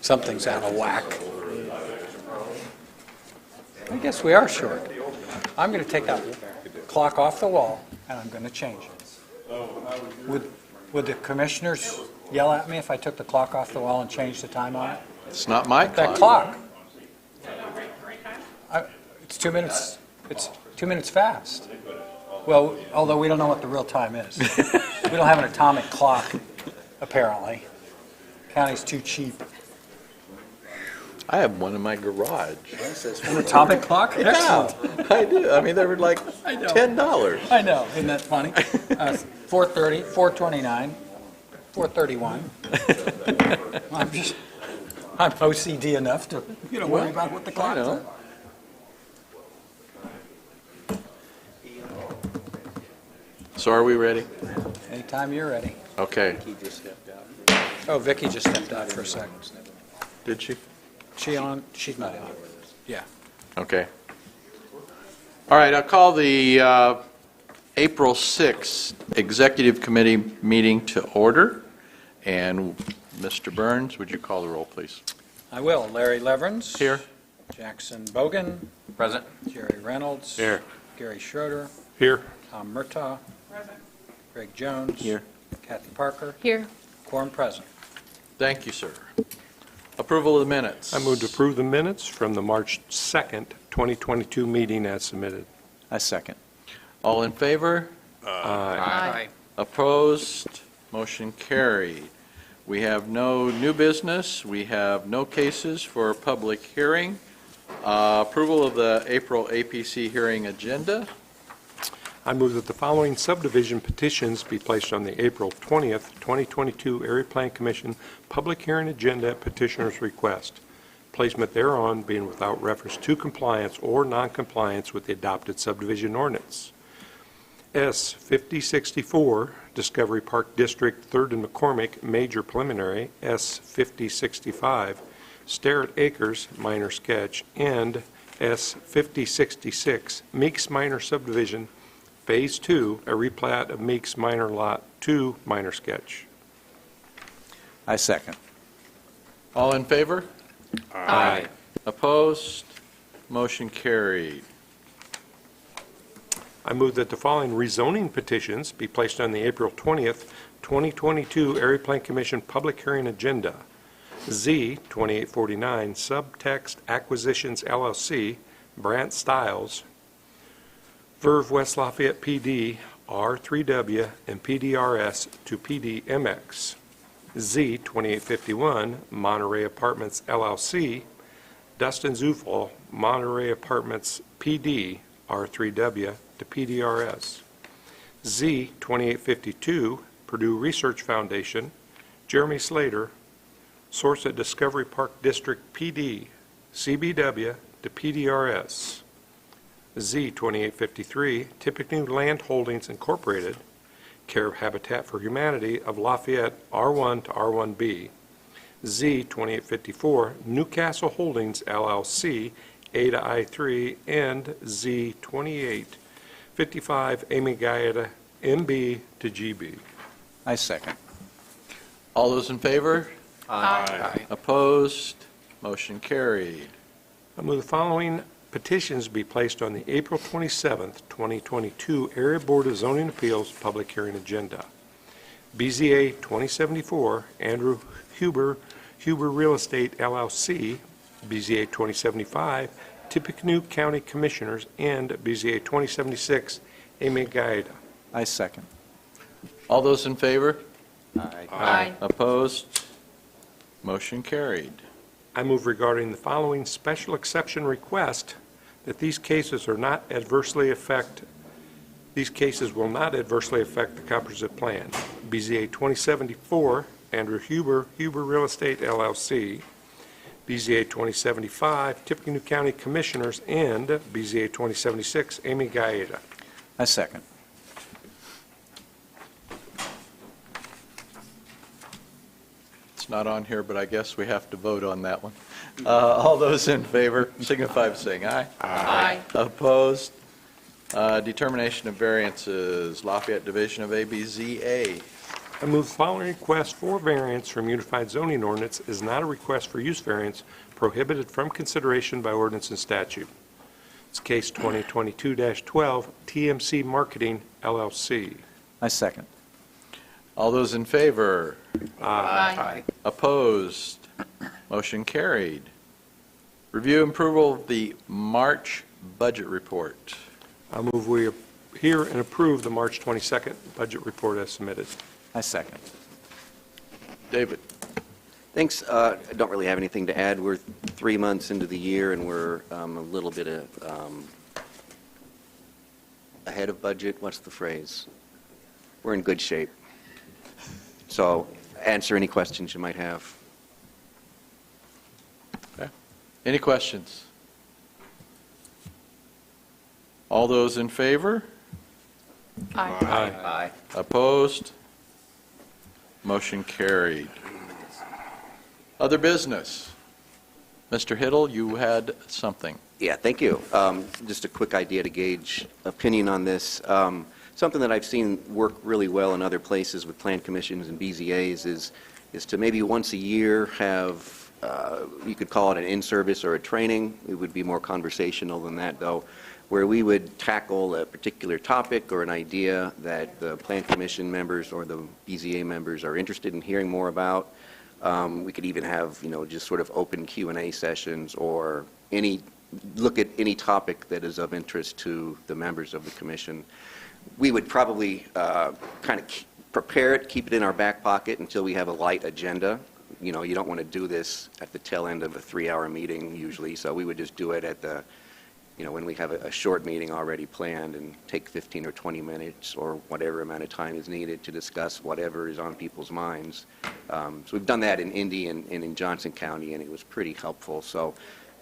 Something's out of whack. I guess we are short. I'm going to take that clock off the wall, and I'm going to change it. Would the commissioners yell at me if I took the clock off the wall and changed the time on it? It's not my That clock. It's 2 minutes. It's 2 minutes fast. Well, although we don't know what the real time is. We don't have an atomic clock, apparently. County's too cheap. I have one in my garage. An atomic clock? Excellent. Yeah, I do. I mean, they were like I know. $10. I know. Isn't that funny? 4:30, 4:29, 4:31. I'm OCD enough to, worry about what the clock I know. is. So are we ready? Anytime you're ready. Okay. Oh, Vicki just stepped out for a second. Did she? She on? She's not on. Yeah. Okay. All right, I'll call the April 6th Executive Committee meeting to order. And Mr. Burns, would you call the roll, please? I will. Larry Leverins. Here. Jackson Bogan. Present. Jerry Reynolds. Here. Gary Schroeder. Here. Tom Murtaugh. Present. Greg Jones. Here. Kathy Parker. Here. Quorum present. Thank you, sir. Approval of the minutes. I move to approve the minutes from the March 2nd, 2022 meeting as submitted. I second. All in favor? Aye. Opposed? Motion carried. We have no new business. We have no cases for public hearing. Approval of the April APC hearing agenda. I move that the following subdivision petitions be placed on the April 20th, 2022 Area Plan Commission public hearing agenda at petitioner's request. Placement thereon being without reference to compliance or noncompliance with the adopted subdivision ordinance. S. 5064, Discovery Park District, 3rd and McCormick, Major Preliminary. S. 5065, Starrett Acres, Minor Sketch. And S. 5066, Meeks Minor Subdivision, Phase 2, a replat of Meeks Minor Lot 2, Minor Sketch. I second. All in favor? Aye. Opposed? Motion carried. I move that the following rezoning petitions be placed on the April 20th, 2022 Area Plan Commission public hearing agenda. Z 2849, Subtext Acquisitions LLC, Brant Stiles, Verve West Lafayette PD, R3W, and PDRS to PDMX. Z 2851, Monterey Apartments LLC, Dustin Zufel, Monterey Apartments PD, R3W, to PDRS. Z 2852, Purdue Research Foundation, Jeremy Slater, Source at Discovery Park District PD, CBW, to PDRS. Z 2853, Tippecanoe Land Holdings Incorporated, care of Habitat for Humanity of Lafayette, R1 to R1B. Z 2854, Newcastle Holdings LLC, A to I3, and Z 2855, Amy Gaeta, MB to GB. I second. All those in favor? Aye. Opposed? Motion carried. I move the following petitions be placed on the April 27th, 2022 Area Board of Zoning Appeals public hearing agenda. BZA 2074, Andrew Huber Real Estate LLC, BZA 2075, Tippecanoe County Commissioners, and BZA 2076, Amy Gaeta. I second. All those in favor? Aye. Opposed? Motion carried. I move regarding the following special exception request that these cases will not adversely affect the comprehensive plan. BZA 2074, Andrew Huber Real Estate LLC, BZA 2075, Tippecanoe County Commissioners, and BZA 2076, Amy Gaeta. I second. It's not on here, but I guess we have to vote on that one. All those in favor signify by saying aye. Aye. Opposed? Determination of variances, Lafayette Division of ABZA. I move the following request for variance from Unified Zoning Ordinance is not a request for use variance prohibited from consideration by ordinance and statute. It's case 2022-12, TMC Marketing, LLC. I second. All those in favor? Aye. Opposed? Motion carried. Review and approval of the March budget report. I move we hear and approve the March 22nd budget report as submitted. I second. David? Thanks. I don't really have anything to add. We're 3 months into the year, and we're a little bit ahead of budget. What's the phrase? We're in good shape. So answer any questions you might have. Any questions? All those in favor? Aye. Aye. Opposed? Motion carried. Other business? Mr. Hiddle, you had something. Yeah, thank you. Just a quick idea to gauge opinion on this. Something that I've seen work really well in other places with plan commissions and BZAs is to maybe once a year have, you could call it an in-service or a training. It would be more conversational than that, though, where we would tackle a particular topic or an idea that the plan commission members or the BZA members are interested in hearing more about. We could even have, just sort of open Q&A sessions or look at any topic that is of interest to the members of the commission. We would probably kind of prepare it, keep it in our back pocket until we have a light agenda. You don't want to do this at the tail end of a 3-hour meeting usually, so we would just do it at the, when we have a short meeting already planned and take 15 or 20 minutes or whatever amount of time is needed to discuss whatever is on people's minds. So we've done that in Indy and in Johnson County, and it was pretty helpful. So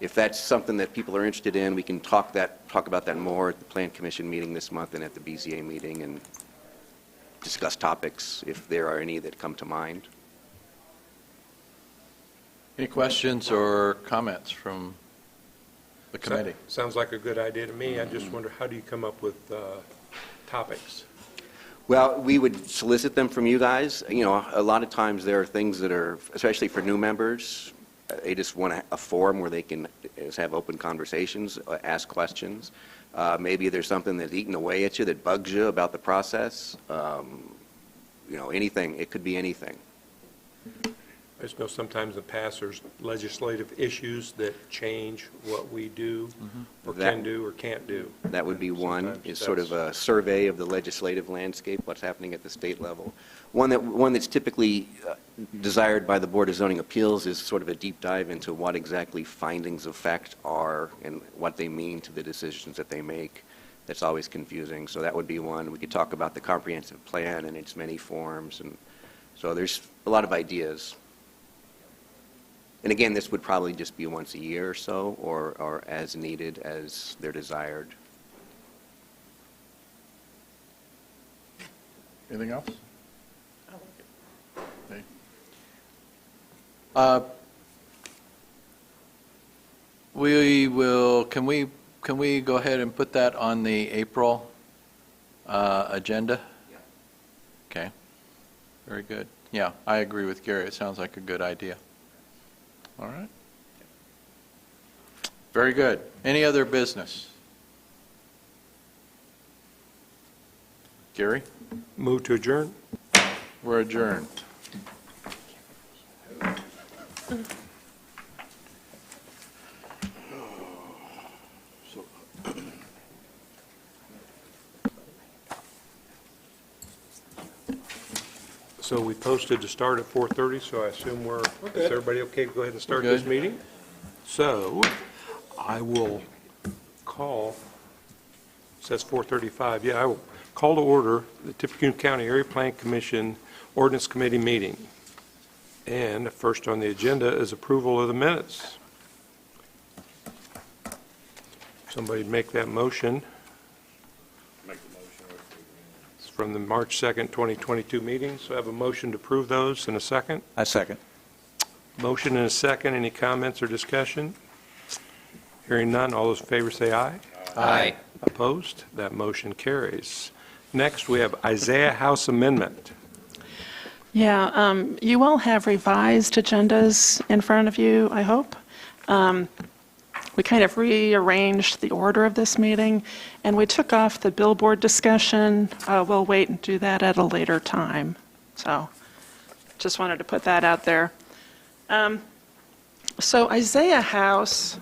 if that's something that people are interested in, we can talk about that more at the Plan Commission meeting this month and at the BZA meeting and discuss topics if there are any that come to mind. Any questions or comments from the committee? Sounds like a good idea to me. I just wonder, how do you come up with topics? Well, we would solicit them from you guys. A lot of times there are things that are, especially for new members, they just want a forum where they can just have open conversations, ask questions. Maybe there's something that's eating away at you that bugs you about the process. Anything. It could be anything. I just know sometimes in the past there's legislative issues that change what we do or can do or can't do. That would be one, Sometimes is sort of a survey of the legislative landscape, what's happening at the state level. One that's typically desired by the Board of Zoning Appeals is sort of a deep dive into what exactly findings of fact are and what they mean to the decisions that they make. That's always confusing, so that would be one. We could talk about the comprehensive plan and its many forms, and so there's a lot of ideas. And again, this would probably just be once a year or so, or as needed as they're desired. Anything else? Okay. Can we go ahead and put that on the April agenda? Yeah. Okay. Very good. Yeah, I agree with Gary. It sounds like a good idea. All right. Very good. Any other business? Gary? Move to adjourn? We're adjourned. So we posted to start at 4:30, so I assume is everybody okay to go ahead and start We're this good. meeting? So I will call, it says 4:35, yeah, I will call to order the Tippecanoe County Area Plan Commission Ordinance Committee meeting. And first on the agenda is approval of the minutes. Somebody make that motion. It's from the March 2nd, 2022 meeting, so I have a motion to approve those in a second. I second. Motion and a second. Any comments or discussion? Hearing none, all those in favor say aye. Aye. Opposed? That motion carries. Next, we have Isaiah House Amendment. You all have revised agendas in front of you, I hope. We kind of rearranged the order of this meeting, and we took off the billboard discussion. We'll wait and do that at a later time. So just wanted to put that out there. So Isaiah House,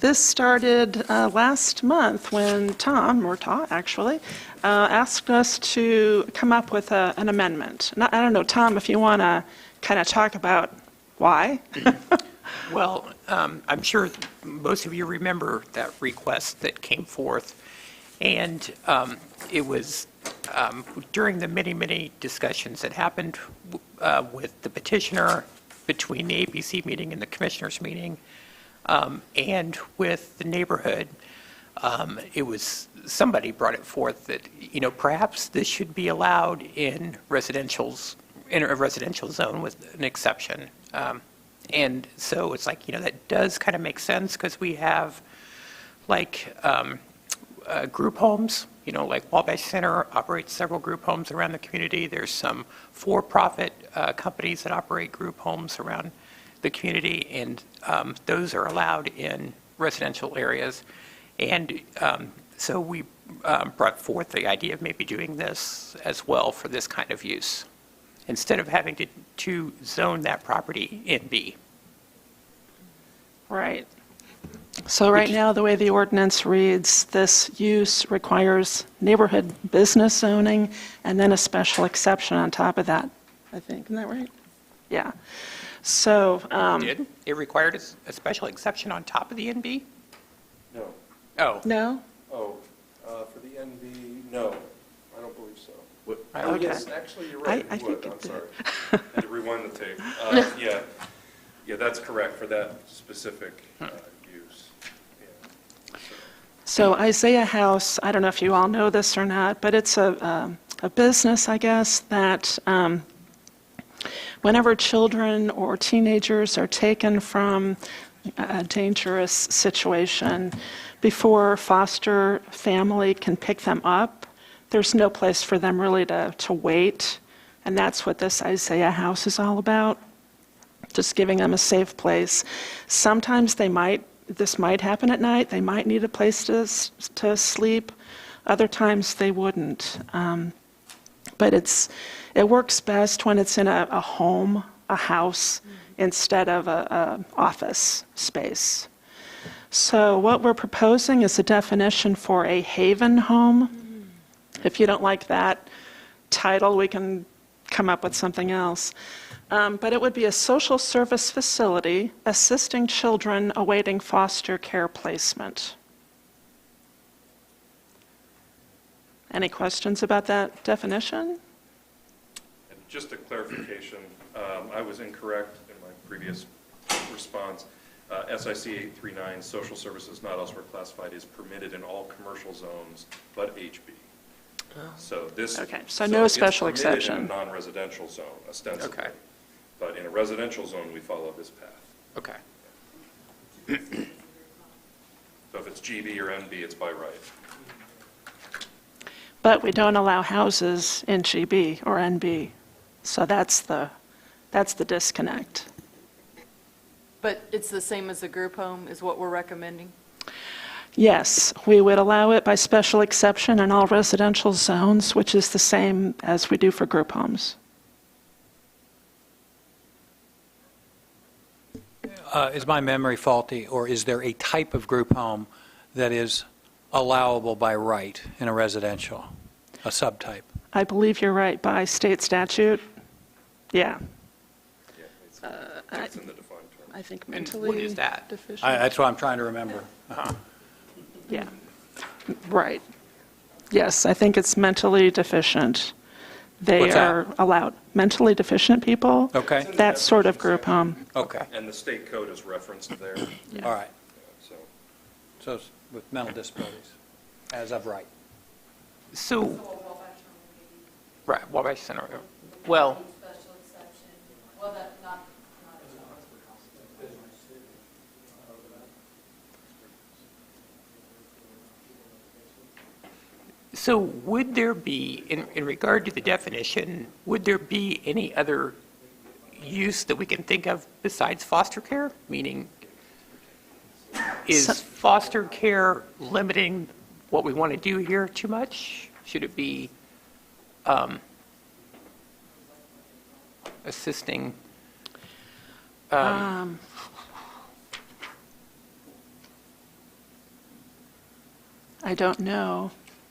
this started last month when Tom, or Ta actually, asked us to come up with an amendment. And I don't know, Tom, if you want to kind of talk about why? Well, I'm sure most of you remember that request that came forth, and it was during the many, many discussions that happened with the petitioner between the ABC meeting and the commissioners meeting, and with the neighborhood. It was, somebody brought it forth that, perhaps this should be allowed in a residential zone with an exception. And so it's like, that does kind of make sense because we have like group homes, like Wabash Center operates several group homes around the community. There's some for-profit companies that operate group homes around the community, and those are allowed in residential areas. And so we brought forth the idea of maybe doing this as well for this kind of use, instead of having to zone that property in B. Right. So right now, the way the ordinance reads, this use requires neighborhood business zoning and then a special exception on top of that, I think. Isn't that right? Yeah. So. Did it required a special exception on top of the NB? No. Oh. No? Oh, for the NB, no, I don't believe so. Oh, Yes, actually, you're right, I it would, think I'm it sorry. I had to rewind the tape. Yeah, that's correct for that specific use. Yeah. So Isaiah House, I don't know if you all know this or not, but it's a business, I guess, that whenever children or teenagers are taken from a dangerous situation, before foster family can pick them up, there's no place for them really to wait. And that's what this Isaiah House is all about, just giving them a safe place. Sometimes this might happen at night. They might need a place to sleep. Other times they wouldn't. But it works best when it's in a home, a house, instead of a office space. So what we're proposing is a definition for a haven home. If you don't like that title, we can come up with something else. But it would be a social service facility assisting children awaiting foster care placement. Any questions about that definition? And just a clarification, I was incorrect in my previous response. SIC 839, social services not elsewhere classified, is permitted in all commercial zones but HB. So this. Okay, so no special it's permitted exception. in a non-residential zone, ostensibly. Okay. But in a residential zone, we follow this path. Okay. So if it's GB or NB, it's by right. But we don't allow houses in GB or NB. So that's the disconnect. But it's the same as a group home, is what we're recommending? Yes, we would allow it by special exception in all residential zones, which is the same as we do for group homes. Is my memory faulty, or is there a type of group home that is allowable by right in a residential, a subtype? I believe you're right, by state statute. Yeah. Yeah, it's in the defined term. I think And mentally what is that? deficient. That's what I'm trying to remember. Yeah, right. Yes, I think it's mentally deficient. They What's that? are allowed, mentally deficient people. Okay. That sort of group home. Okay, And the state code is referenced there, all right. so. So it's with mental disabilities, as of right. So, right, Wabash Center. Well, Special exception, well, that, not So would there be, in regard to the definition, would there be any other use that we can think of besides foster care? Meaning, is So- foster care limiting what we want to do here too much? Should it be assisting? I don't know.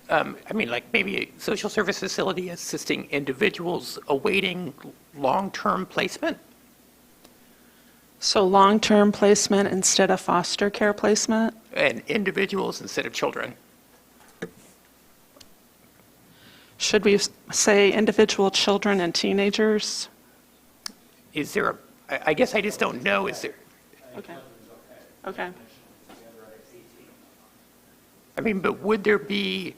I mean, like maybe a social service facility assisting individuals awaiting long-term placement? So long-term placement instead of foster care placement? And individuals instead of children? Should we say individual children and teenagers? Is there I guess I just don't know, is there, Okay. Okay. I mean, but would there be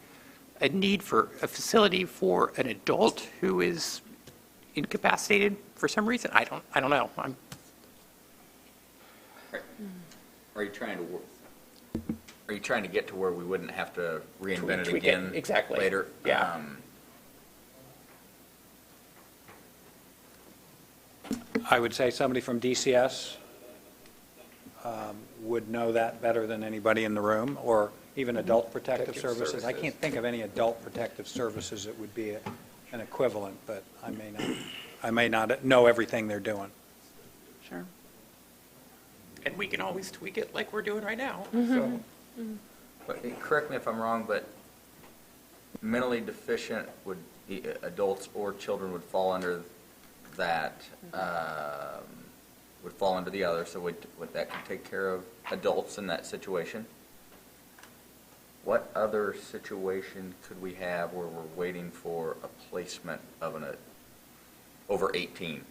a need for a facility for an adult who is incapacitated for some reason? I don't know. Are you trying to, are you trying to get to where we wouldn't have to reinvent it Tweak it, again exactly. later? Yeah. I would say somebody from DCS would know that better than anybody in the room, or even Adult Protective Services. I can't think of any adult protective services that would be an equivalent, but I may not know everything they're doing. Sure. And we can always tweak it like we're doing right now. So, but correct me if I'm wrong, but mentally deficient would be adults or children would fall under that, would fall under the other, so would that can take care of adults in that situation? What other situation could we have where we're waiting for a placement of an over 18?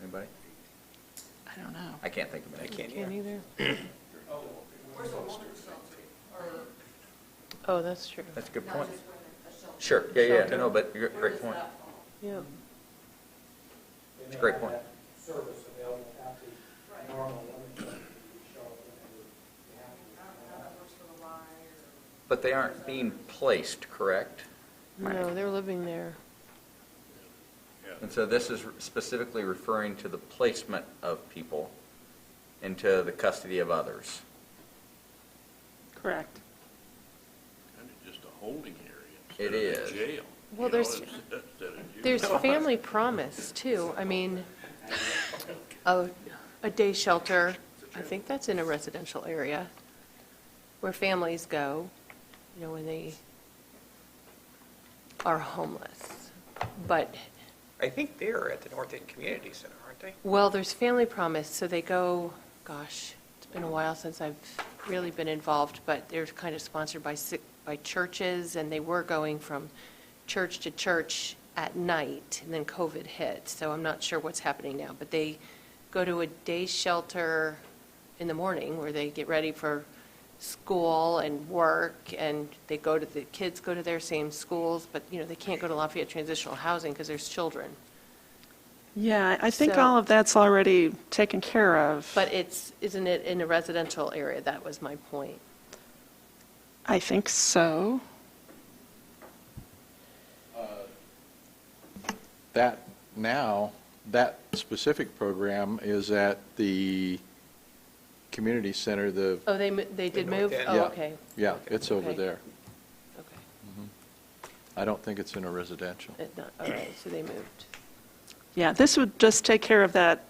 Anybody? I don't know. I can't think of any. Can't either. Oh, that's true. That's a good point. Sure, yeah, no, but you're, great point. Yeah. It's a great point. But they aren't being placed, correct? No, they're living there. And so this is specifically referring to the placement of people into the custody of others. Correct. Kind of just a holding area. It instead of is. Jail. Well, there's family promise too. I mean, a day shelter, I think that's in a residential area where families go, when they are homeless. But, I think they're at the North End Community Center, aren't they? well, there's family promise, so they go, gosh, it's been a while since I've really been involved, but they're kind of sponsored by churches, and they were going from church to church at night, and then COVID hit, so I'm not sure what's happening now. But they go to a day shelter in the morning where they get ready for school and work, and the kids go to their same schools, but, they can't go to Lafayette Transitional Housing because there's children. Yeah, I think So- all of that's already taken care of. But isn't it in a residential area? That was my point. I think so. That specific program is at the community center, Oh, they did move? North End. Oh, Yeah. okay. yeah, it's over Okay. there. Okay. I don't think it's in a residential. All right, so they moved. Yeah, this would just take care of that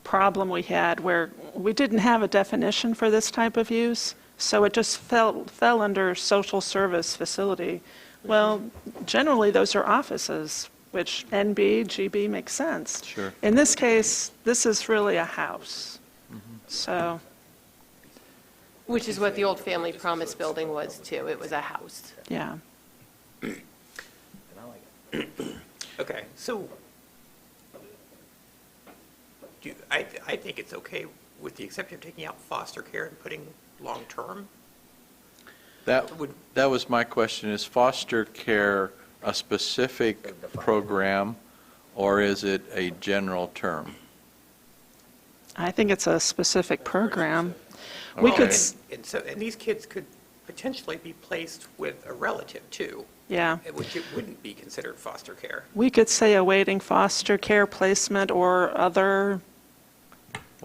problem we had where we didn't have a definition for this type of use, so it just fell under social service facility. Well, generally, those are offices, which NB, GB makes sense. Sure. In this case, this is really a house. So, Which is what the old Family Promise building was, too. It was a house. yeah. Okay, so I think it's okay with the exception of taking out foster care and putting long-term. That was my question. Is foster care a specific program, or is it a general term? I think it's a specific program. We Well, could, and these kids could potentially be placed with a relative, too, yeah, which it wouldn't be considered foster care. we could say awaiting foster care placement or other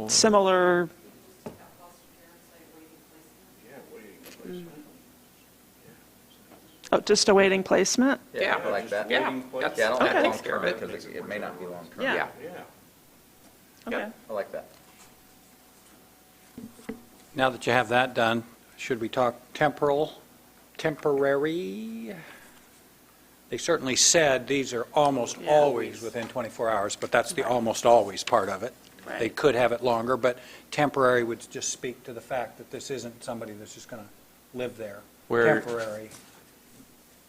similar, oh, just awaiting placement? Yeah. I like that. Yeah. Yeah, I don't That like takes care long-term of it. because it may not be long-term. Yeah. Yeah. Okay. I like that. Now that you have that done, should we talk temporary? They certainly said these are almost always within 24 hours, but that's the almost always part of it. They Right. could have it longer, but temporary would just speak to the fact that this isn't somebody that's just going to live there. Where- Temporary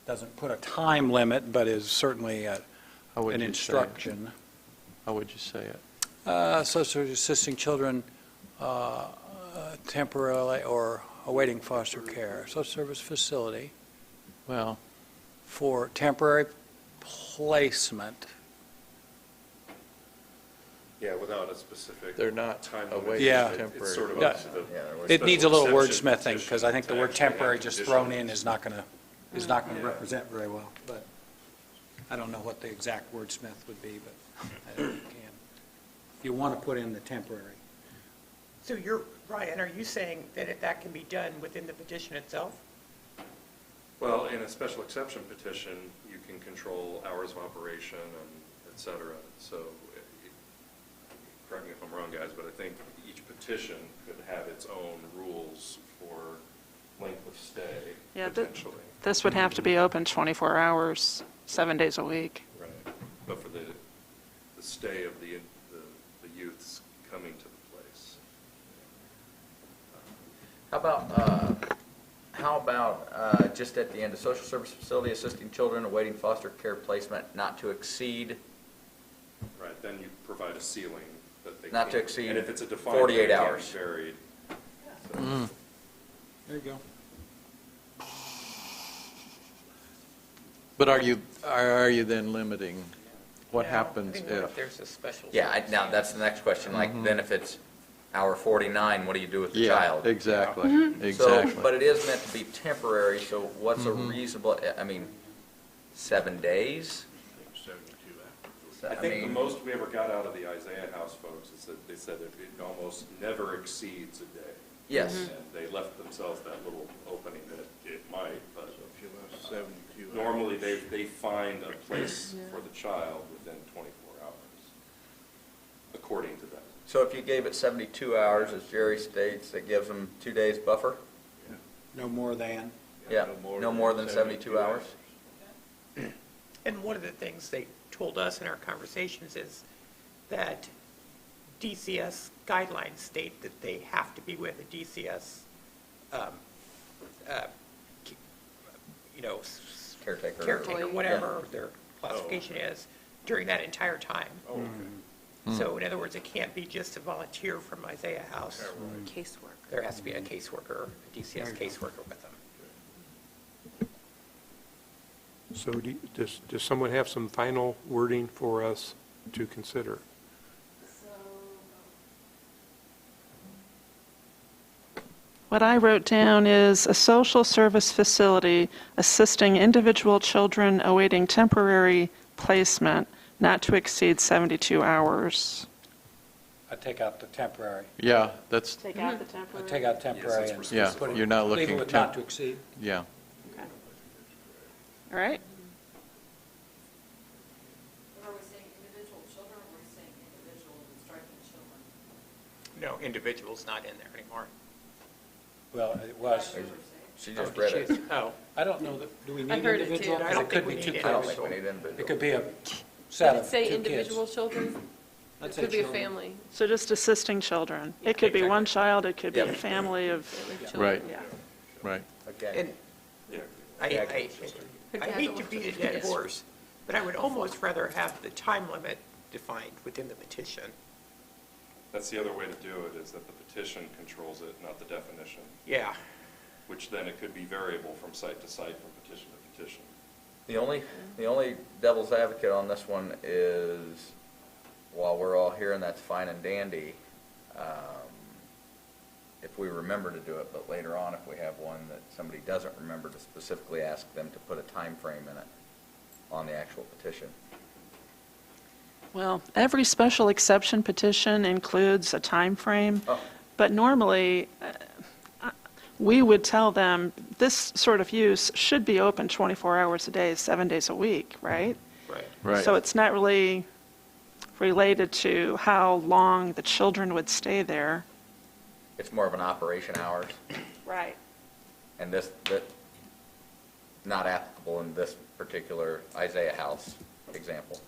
doesn't put a time limit, but is certainly How would an you say it? instruction. How would you say it? Social assisting children temporarily or awaiting foster care, social service facility Well, for temporary placement. Yeah, without a specific They're not time limit. awaiting Yeah. It's sort of Yeah. up to the. Yeah, there was- It needs a little special exception wordsmithing, petition because I think the to word actually have temporary just thrown in conditions. is not going to represent very well, but I don't know what the exact wordsmith would be, but I don't know if you can. You want to put in the temporary. So you're, Ryan, are you saying that that can be done within the petition itself? Well, in a special exception petition, you can control hours of operation and et cetera. So, correct me if I'm wrong, guys, but I think each petition could have its own rules for length of stay, Yeah, potentially. This would have to be open 24 hours, 7 days a week. Right. But for the stay of the youths coming to the place. How about just at the end, a social service facility assisting children awaiting foster care placement not to exceed, Right, then you provide a ceiling that they. Not to can't- exceed And if it's a defined. 48 thing, it can't be hours. varied. There you go. but are you then limiting what Yeah, happens I mean, what if? there's a special. yeah, now that's the next question, like then if it's hour 49, what do you do with the Yeah, child? exactly, So, exactly. but it is meant to be temporary, so what's a reasonable, I mean, 7 days? 72 hours. I think the most we ever got out of the Isaiah House folks is that they said that it almost never exceeds a day. Yes. And they left themselves that little opening that it might, but So if you left 72 hours. normally they find a place for the child within 24 hours, according to them. So if you gave it 72 hours, as Jerry states, that gives them 2 days buffer? No more than. Yeah, no more than 72 hours? And one of the things they told us in our conversations is that DCS guidelines state that they have to be with a DCS, Caretaker. caretaker, whatever their classification is, during that entire time. So in other words, it can't be just a volunteer from Isaiah House. Casework. There has to be a caseworker, a DCS caseworker with them. So does someone have some final wording for us to consider? What I wrote down is a social service facility assisting individual children awaiting temporary placement not to exceed 72 hours. I take out the temporary. Yeah, that's, Take out the I temporary. take out temporary and Yeah, put it- you're not leave looking it with temp- not to exceed. yeah. All right. Are we saying individual children, or are we saying individual and striking children? No, individual's not in there anymore. Well, it was. She just read it. Oh, I don't know that, do we I need heard it individual? too. I don't It could think we be two need I don't kids. think we need individual. It could be a Did set it of say two individual kids. children? I'd It say could be a children. family. So just assisting children. It could be one child, it could be a Yep. family of, Right, yeah. right. Okay. and Yeah. I Yeah. hate to beat a dead horse, but I would almost rather have the time limit defined within the petition. That's the other way to do it, is that the petition controls it, not the definition, Yeah. which then it could be variable from site to site, from petition to petition. The only devil's advocate on this one is, while we're all here and that's fine and dandy, if we remember to do it, but later on, if we have one that somebody doesn't remember, to specifically ask them to put a time frame in it on the actual petition. Well, every special exception petition includes a time frame, Oh. but normally, we would tell them, this sort of use should be open 24 hours a day, 7 days a week, right? Right. Right. So it's not really related to how long the children would stay there. It's more of an operation hours, Right. and that not applicable in this particular Isaiah House example.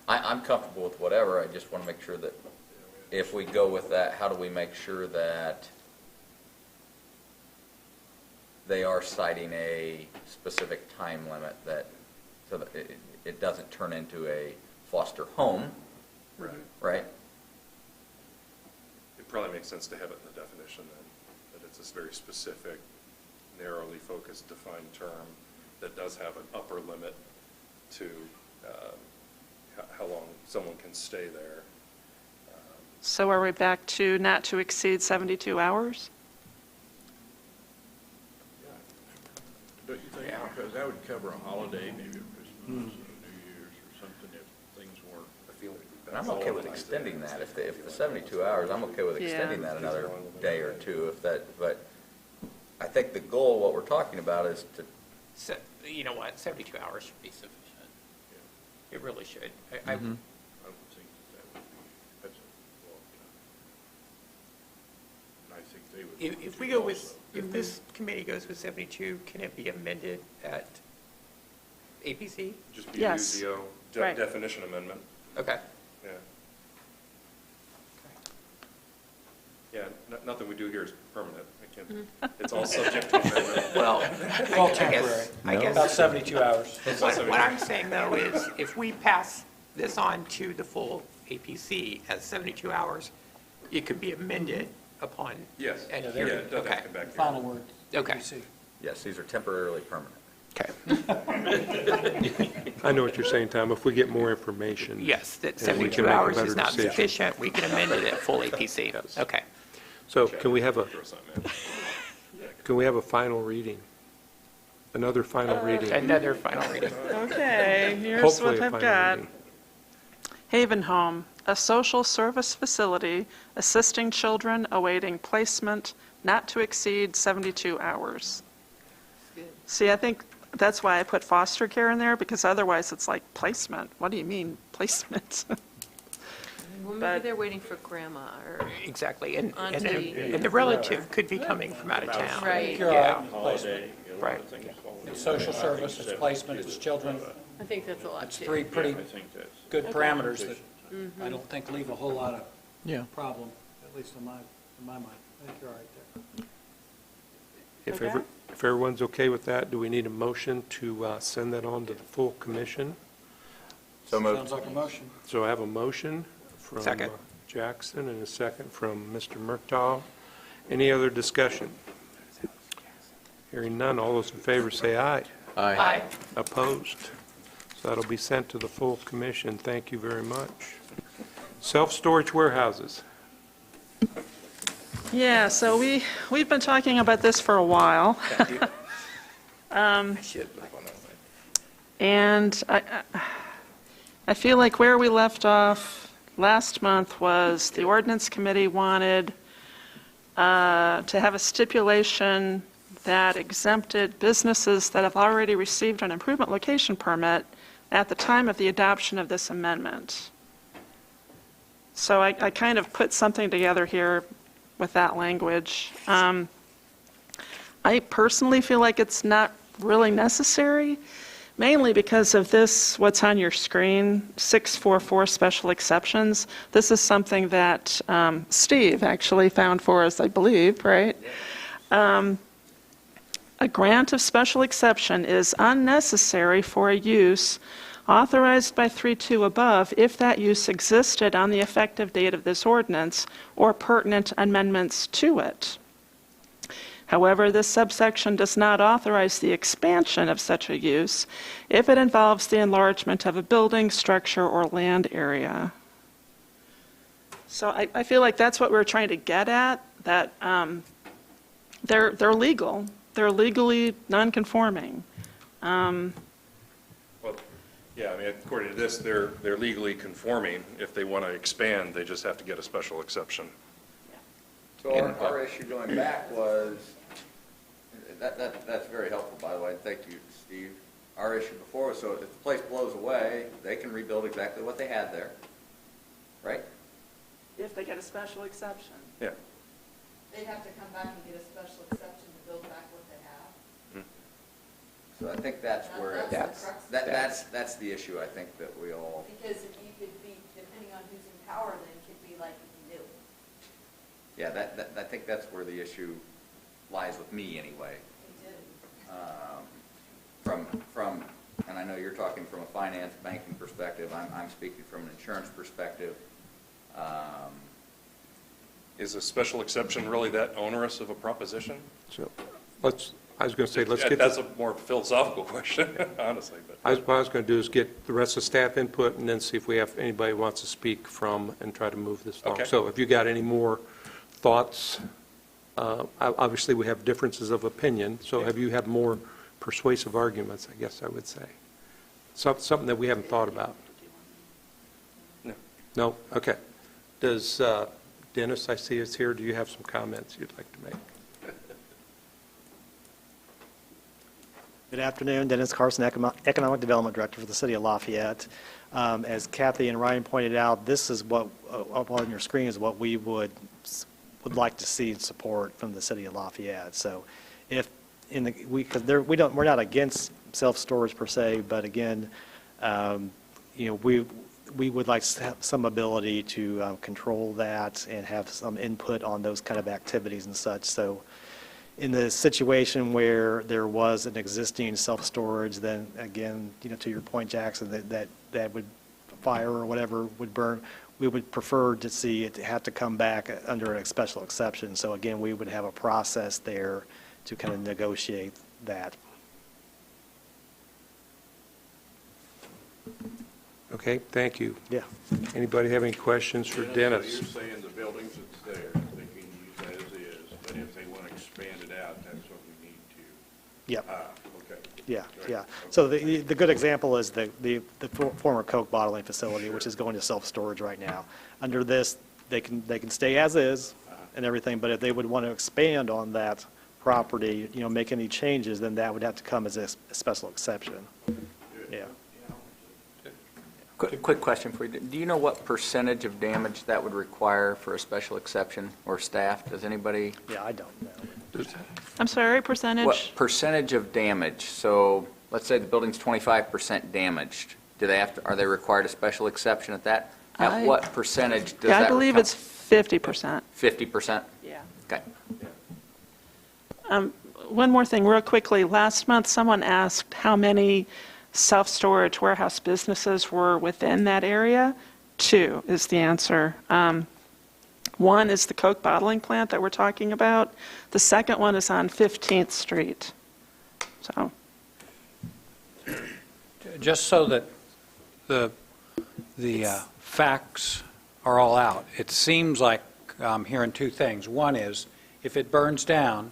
I'm comfortable with whatever, I just want to make sure that if we go with that, how do we make sure that they are citing a specific time limit so that it doesn't turn into a foster home, Right. right? It probably makes sense to have it in the definition then, that it's this very specific, narrowly focused, defined term that does have an upper limit to how long someone can stay there. So are we back to not to exceed 72 hours? Don't you think? Because that would cover a holiday, maybe a Christmas or New Year's or something, if things weren't. I feel like And I'm okay with extending that. If the 72 hours, I'm okay with extending that another day or two, but I think the goal, what we're talking about is to, So, you know what, 72 hours should be sufficient. It really should. I I would think that would be, that's a long time. And I think they would. If we go with, if this committee goes with 72, can it be amended at APC? just be a Yes. UZO Right. definition amendment. Okay. Yeah. Yeah, nothing we do here is permanent. It's all subject to amendment. Well, All I temporary. guess About 72 hours. what I'm saying, though, is if we pass this on to the full APC as 72 hours, it could be amended upon. Yes, yeah, and it doesn't have Okay. to come back here. Final word. Okay. PC. yes, these are temporarily permanent. Okay. I know what you're saying, Tom. If we get more information. Yes, that And we 72 can make a hours better is not decision. sufficient. We can amend it at full APC. Okay. So can we have a, Throw something in. can we have a final reading? Another final reading? Another final reading. Okay, here's Hopefully what a I've final got. reading. Haven Home, a social service facility assisting children awaiting placement not to exceed 72 hours. Good. See, I think that's why I put foster care in there, because otherwise it's like placement. What do you mean, placement? Well, maybe But- they're waiting for grandma or, Exactly. And Auntie. the relative could be coming from out of town. Right. You're Yeah. right. Holiday, a lot Right. of things fall into It's social service, it's placement, it's children. I think that's a lot It's too. three pretty I think that's. good parameters that I don't think leave a whole lot of Yeah. problem, at least in my mind. I think you're all right there. If Okay. if everyone's okay with that, do we need a motion to send that on to the full commission? So moved. Sounds like a motion. So I have a motion from Second. Jackson and a second from Mr. Murtaugh. Any other discussion? Hearing none, all those in favor say aye. Aye. Opposed? So that'll be sent to the full commission. Thank you very much. Self-storage warehouses. Yeah, so we've been talking about this for a while. I should look on that one. And I feel like where we left off last month was the ordinance committee wanted to have a stipulation that exempted businesses that have already received an improvement location permit at the time of the adoption of this amendment. So I kind of put something together here with that language. I personally feel like it's not really necessary, mainly because of this, what's on your screen, 644 special exceptions. This is something that Steve actually found for us, I believe, right? A grant of special exception is unnecessary for a use authorized by 3.2 above if that use existed on the effective date of this ordinance or pertinent amendments to it. However, this subsection does not authorize the expansion of such a use if it involves the enlargement of a building, structure, or land area. So I feel like that's what we're trying to get at, that they're legal. They're legally non-conforming. Well, yeah, I mean, according to this, they're legally conforming. If they want to expand, they just have to get a special exception. So our issue going back was, that's very helpful, by the way, thank you, Steve. Our issue before was, so if the place blows away, they can rebuild exactly what they had there, right? If they get a special exception. Yeah. They'd have to come back and get a special exception to build back what they have. So I think that's where, That's the crux. that's the issue, I think, that we all, Because if you could be, depending on who's in power, then it could be like new. yeah, I think that's where the issue lies with me, anyway. They did. From, and I know you're talking from a finance banking perspective, I'm speaking from an insurance perspective. Is a special exception really that onerous of a proposition? So I was going to say, let's get. That's a more philosophical question, honestly. But What I was going to do is get the rest of staff input and then see if we have anybody who wants to speak from and try to move this along. Okay. So if you got any more thoughts, obviously we have differences of opinion, so have you had more persuasive arguments, I guess I would say? Something that we haven't thought about? No. No? Okay. Does, Dennis, I see is here, do you have some comments you'd like to make? Good afternoon, Dennis Carson, Economic Development Director for the City of Lafayette. As Kathy and Ryan pointed out, this is what, up on your screen is what we would like to see and support from the City of Lafayette. So if, because we're not against self-storage per se, but again, we would like to have some ability to control that and have some input on those kind of activities and such. So in the situation where there was an existing self-storage, then again, to your point, Jackson, that would fire or whatever would burn, we would prefer to see it have to come back under a special exception. So again, we would have a process there to kind of negotiate that. Okay, thank you. Yeah. Anybody have any questions for Dennis? So you're saying the buildings that's there, they can use that as is, but if they want to expand it out, that's what we need to. Yep. Okay. Yeah, Great. yeah. So the good example is the former Coke bottling facility, which is going to self-storage right now. Under this, they can stay as is and everything, but if they would want to expand on that property, make any changes, then that would have to come as a special exception. Yeah. Quick question for you. Do you know what percentage of damage that would require for a special exception or staff? Does anybody? Yeah, I don't know. I'm sorry, percentage? What percentage of damage? So let's say the building's 25% damaged. Are they required a special exception at that? At what percentage does that? I believe it's 50%. 50%? Yeah. Okay. One more thing, real quickly. Last month, someone asked how many self-storage warehouse businesses were within that area. 2 is the answer. One is the Coke bottling plant that we're talking about. The second one is on 15th Street. So, Just so that the facts are all out, it seems like I'm hearing 2 things. One is, if it burns down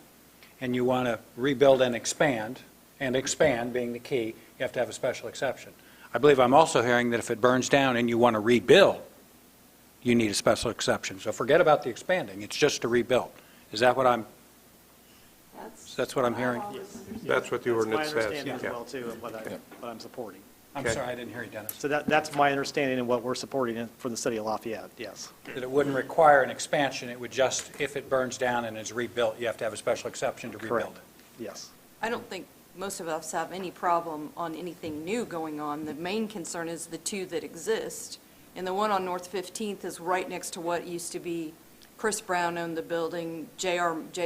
and you want to rebuild and expand being the key, you have to have a special exception. I believe I'm also hearing that if it burns down and you want to rebuild, you need a special exception. So forget about the expanding, it's just to rebuild. Is that what that's what I'm hearing? That's what the ordinance That's says. my understanding as Yeah. well, too, of what I'm supporting. I'm Okay. sorry, I didn't hear you, Dennis. So that's my understanding and what we're supporting for the City of Lafayette, yes. That it wouldn't require an expansion, it would just, if it burns down and is rebuilt, you have to have a special exception to rebuild. Correct. Yes. I don't think most of us have any problem on anything new going on. The main concern is the 2 that exist. And the one on North 15th is right next to what used to be Chris Brown owned the building, J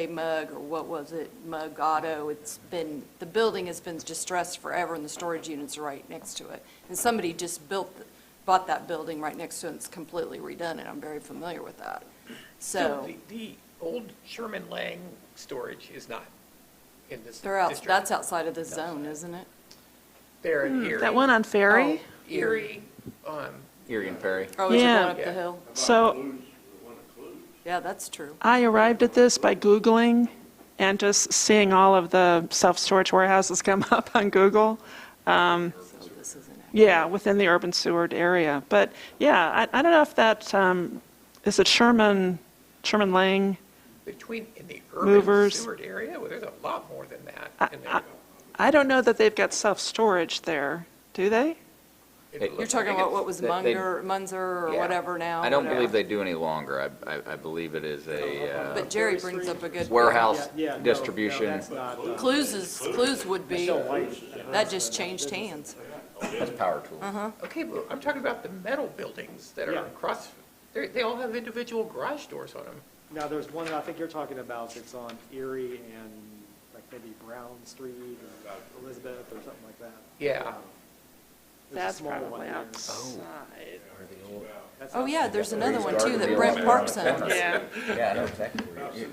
Mug, or what was it, Mug Auto. The building has been distressed forever, and the storage units are right next to it. And somebody just bought that building right next to it, and it's completely redone, and I'm very familiar with that. So The old Sherman Lang storage is not in this they're out, district. that's outside of the zone, isn't it? They're in Erie. That one on Ferry? Erie. Erie and Perry. Oh, is it Yeah. going up the hill? So Yeah, that's true. I arrived at this by Googling and just seeing all of the self-storage warehouses come up on Google. Yeah, within the urban sewered area. But yeah, I don't know if that, is it Sherman Lang? In the urban Movers. Seward area, well, there's a lot more than that in there. I don't know that they've got self-storage there, do they? You're talking about what was Munzer or Yeah. whatever now? I don't whatever. believe they do any longer. I believe it is a But Jerry brings up a good point. warehouse distribution. Clues would be, that just changed hands. That's power tool. Okay, but I'm talking about the metal buildings that are across, they all have individual garage doors on them. Now, there's one I think you're talking about that's on Erie and like maybe Brown Street or Elizabeth or something like that. Yeah. There's a That's small one probably there. outside. Oh, yeah, there's another one too that Brent Parks owns. Yeah. Yeah, I know exactly where you're.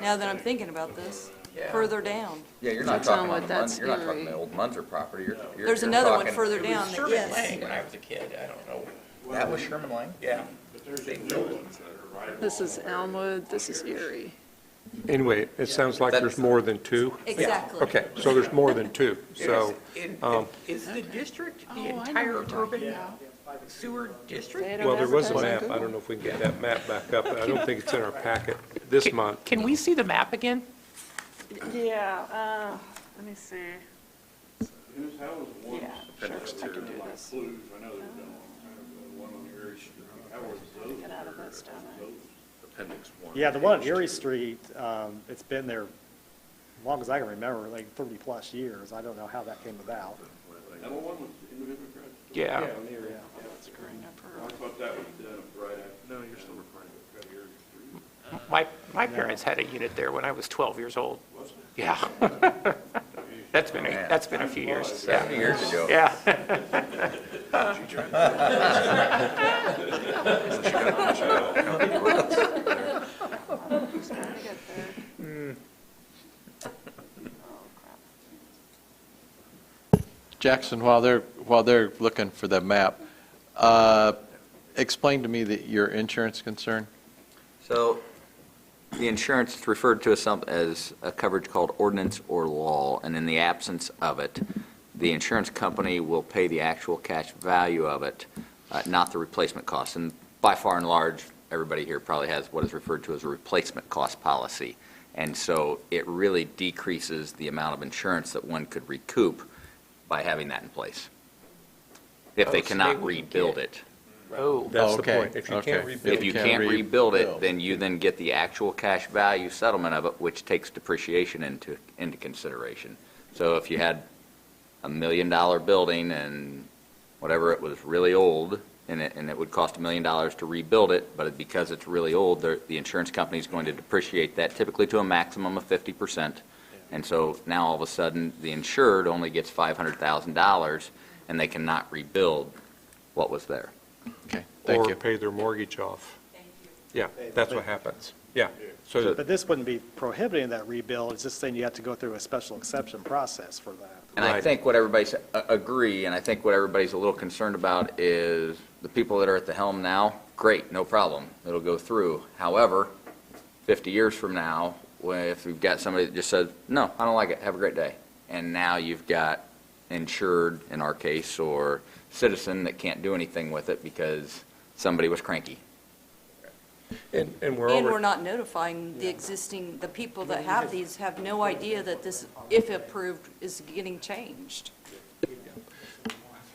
Now that I'm thinking about this, Yeah. further down. Yeah, you're not That's not talking what on that's You're not talking Erie. the old Munzer property. There's another one talking- further It down, was that- Sherman yes. Lang when I was a kid, I don't know. That was Sherman Lang? Yeah. Same building. This is Elmwood, this is Erie. Anyway, it sounds like there's more than two. Exactly. Okay, so there's more than two, so, Is the district the entire urban sewer district? well, there was a map. I don't know if we can get that map back up, but I don't think it's in our packet this month. Can we see the map again? Yeah, let me see. How was one Yeah, sure, I can do this. clues? I know there was one on Erie Street. How was those? Get out of this, don't I? Appendix 1. Yeah, the one on Erie Street, it's been there as long as I can remember, like 30-plus years. I don't know how that came about. That one was individual garage? Yeah. Yeah, on Erie, yeah. I thought that was done right after. No, you're still referring to Erie Street. My parents had a unit there when I was 12 years old. Yeah. That's been a few years. 70 years ago. Yeah. Jackson, while they're looking for the map, explain to me your insurance concern. So the insurance is referred to as a coverage called ordinance or law, and in the absence of it, the insurance company will pay the actual cash value of it, not the replacement cost. And by far and large, everybody here probably has what is referred to as a replacement cost policy. And so it really decreases the amount of insurance that one could recoup by having that in place, if they so cannot they wouldn't rebuild get- it. Oh. That's the Okay, point. If you okay. can't rebuild. If you can't rebuild it, then you then get the actual cash value settlement of it, which takes depreciation into consideration. So if you had $1 million building and whatever, it was really old, and it would cost $1 million to rebuild it, but because it's really old, the insurance company is going to depreciate that typically to a maximum of 50%. And so now all of a sudden, the insured only gets $500,000, and they cannot rebuild what was there. Okay, thank Or you. pay their mortgage off. Yeah, that's what happens. Yeah, so, But this wouldn't be prohibiting that rebuild, it's just saying you have to go through a special exception process for that. And I Right. think what everybody's agree, and I think what everybody's a little concerned about is the people that are at the helm now, great, no problem, it'll go through. However, 50 years from now, if we've got somebody that just says, no, I don't like it, have a great day. And now you've got insured, in our case, or citizen that can't do anything with it because somebody was cranky. and we're And we're already, not notifying the people that have these have no idea that this, if approved, is getting changed.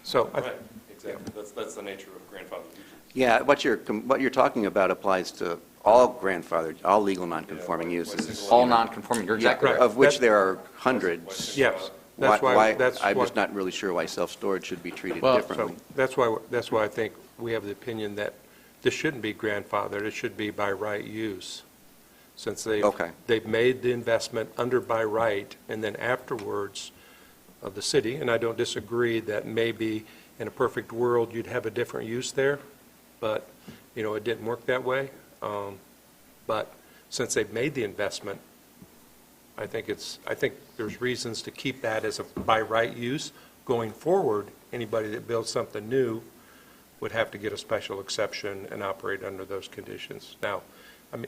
so, Right, exactly. That's the nature of grandfather uses. Yeah, what you're talking about applies to all grandfathered, all legal non-conforming uses. All non-conforming, you're exactly Yeah, right. Of which there are hundreds. yes, that's why, I'm just not really sure why self-storage should be treated Well, differently. so that's why I think we have the opinion that this shouldn't be grandfathered, it should be by right use. Since Okay. they've made the investment under by right, and then afterwards of the city, and I don't disagree that maybe in a perfect world, you'd have a different use there, but, it didn't work that way. But since they've made the investment, I think there's reasons to keep that as a by right use. Going forward, anybody that builds something new would have to get a special exception and operate under those conditions. Now, I mean,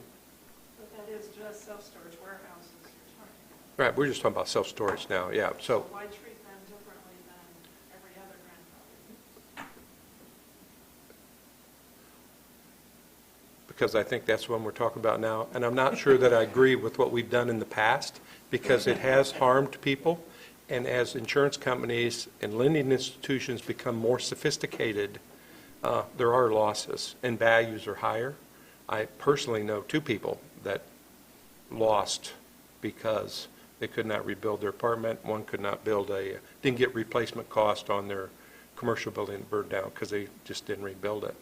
But that is just self-storage warehouses you're talking about. right, we're just talking about self-storage now, yeah, so, Why treat them differently than every other grandfather? because I think that's what we're talking about now, and I'm not sure that I agree with what we've done in the past, because it has harmed people, and as insurance companies and lending institutions become more sophisticated, there are losses, and values are higher. I personally know two people that lost because they could not rebuild their apartment. One could not didn't get replacement cost on their commercial building that burned down because they just didn't rebuild it.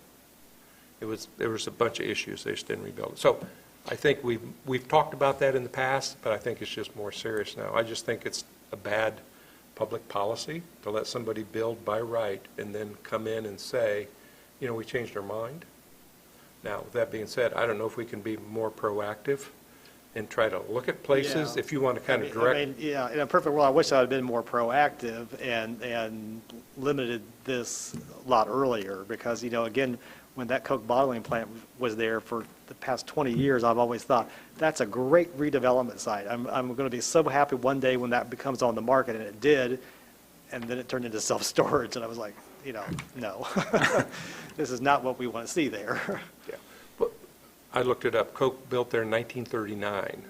There was a bunch of issues, they just didn't rebuild it. So I think we've talked about that in the past, but I think it's just more serious now. I just think it's a bad public policy to let somebody build by right and then come in and say, we changed our mind. Now, with that being said, I don't know if we can be more proactive and try to look at places, Yeah. if you want to kind of direct. Yeah, in a perfect world, I wish I had been more proactive and limited this a lot earlier, because, again, when that Coke bottling plant was there for the past 20 years, I've always thought, that's a great redevelopment site. I'm going to be so happy one day when that becomes on the market, and it did, and then it turned into self-storage, and I was like, no. This is not what we want to see there. Yeah. But I looked it up. Coke built there in 1939.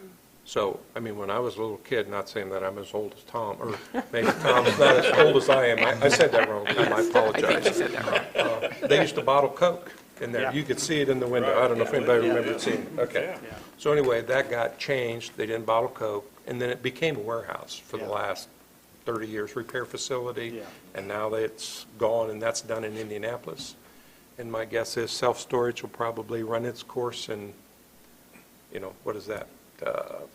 So, when I was a little kid, not saying that I'm as old as Tom, or maybe Tom's not as old as I am. I said that wrong, Tom. I apologize. I think you said that wrong. They used to bottle Coke in there. Yeah. You could see it in the window. I don't know if anybody remembers seeing it. Okay. Yeah. So anyway, that got changed. They didn't bottle Coke, and then it became a warehouse for the Yeah. last 30 years, repair facility, Yeah. and now it's gone, and that's done in Indianapolis. And my guess is self-storage will probably run its course in, what is that,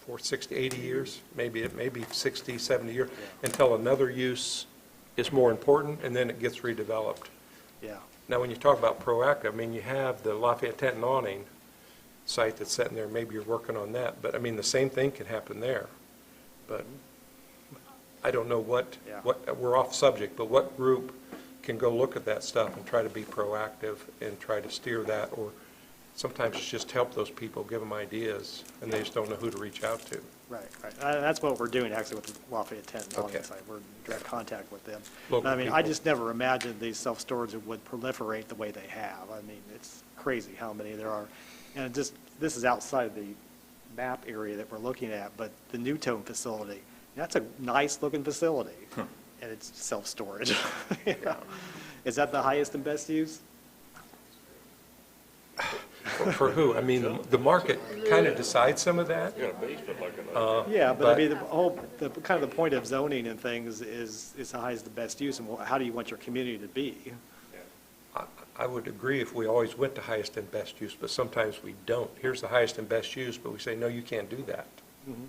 for 60, 80 years? Maybe 60, 70 years, until another use is more important, and then it gets redeveloped. Yeah. Now, when you talk about proactive, you have the Lafayette Tent and Awning site that's sitting there, maybe you're working on that, but, the same thing can happen there. But I don't know what, we're off subject, but what group can go look at that stuff and try to be proactive and try to steer that, or sometimes it's just help those people, give them ideas, and they just don't know who to reach out to. Right. That's what we're doing actually with the Lafayette Tent and Awning Okay. site. We're in direct contact with them. Local I people. just never imagined these self-storage would proliferate the way they have. It's crazy how many there are. And this is outside the map area that we're looking at, but the Newtone facility, that's a nice-looking facility, and it's self-storage. Is that the highest and best use? For who? The market kind of decides some of that. You got a basement like a. Yeah, but the kind of the point of zoning and things is the highest the best use, and how do you want your community to be? I would agree if we always went to highest and best use, but sometimes we don't. Here's the highest and best use, but we say, no, you can't do that. Mhm.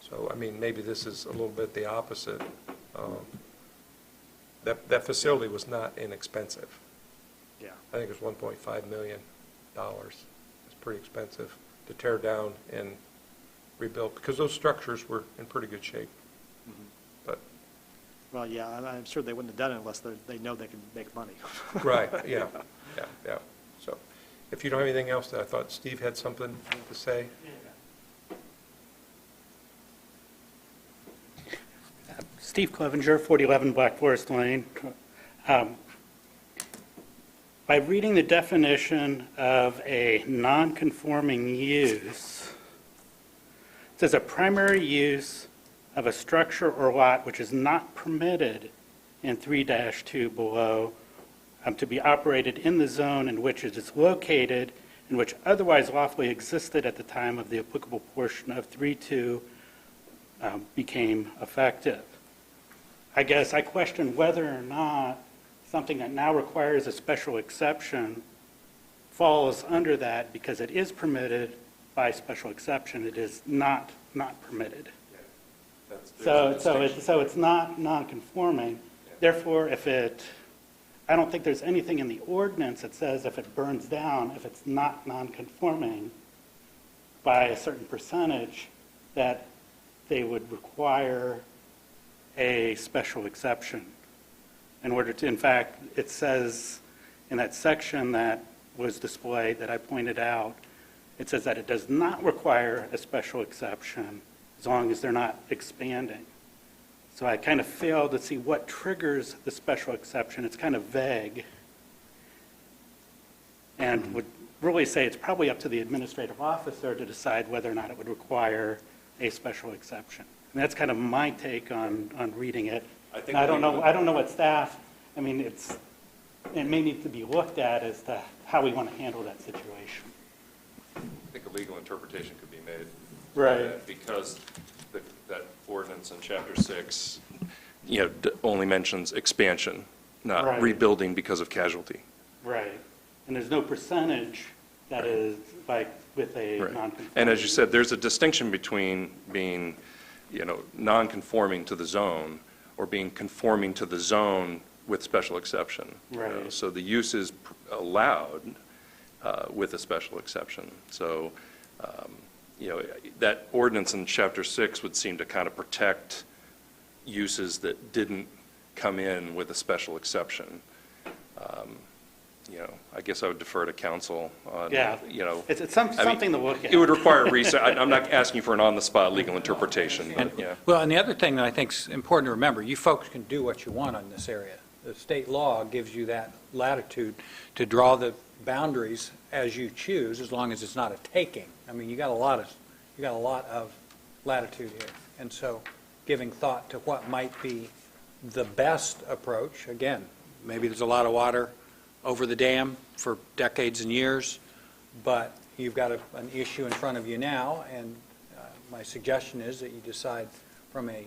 So, maybe this is a little bit the opposite. That facility was not inexpensive. Yeah. I think it was $1.5 million. It's pretty expensive to tear down and rebuild, because those structures were in pretty good shape. But Well, yeah, I'm sure they wouldn't have done it unless they know they can make money. right, yeah. So, if you don't have anything else, I thought Steve had something to say. Steve Clevenger, 4011 Black Forest Lane. By reading the definition of a non-conforming use, it says a primary use of a structure or lot which is not permitted in 3-2 below to be operated in the zone in which it is located and which otherwise lawfully existed at the time of the applicable portion of 3-2 became effective. I guess I question whether or not something that now requires a special exception falls under that, because it is permitted by special exception. It is not permitted. So it's not non-conforming. Therefore, I don't think there's anything in the ordinance that says if it burns down, if it's not non-conforming by a certain percentage, that they would require a special exception. In order to, in fact, it says in that section that was displayed that I pointed out, it says that it does not require a special exception as long as they're not expanding. So I kind of failed to see what triggers the special exception. It's kind of vague. And would really say it's probably up to the administrative officer to decide whether or not it would require a special exception. And that's kind of my take on reading it. I don't know what staff, I mean, it may need to be looked at as to how we want to handle that situation. I think a legal interpretation could be made. Right. Because that ordinance in Chapter 6, only mentions expansion, not Right. rebuilding because of casualty. Right. And there's no percentage that is like with a Right. non-conforming. And as you said, there's a distinction between being, non-conforming to the zone or being conforming to the zone with special exception. Right. So the use is allowed with a special exception. So, that ordinance in Chapter 6 would seem to kind of protect uses that didn't come in with a special exception. I guess I would defer to counsel on, Yeah. It's something to look at. It would require research. I'm not asking for an on-the-spot legal interpretation, but, yeah. Well, and the other thing that I think is important to remember, you folks can do what you want on this area. The state law gives you that latitude to draw the boundaries as you choose, as long as it's not a taking. I mean, you got a lot of latitude here. And so giving thought to what might be the best approach, again, maybe there's a lot of water over the dam for decades and years, but you've got an issue in front of you now, and my suggestion is that you decide from a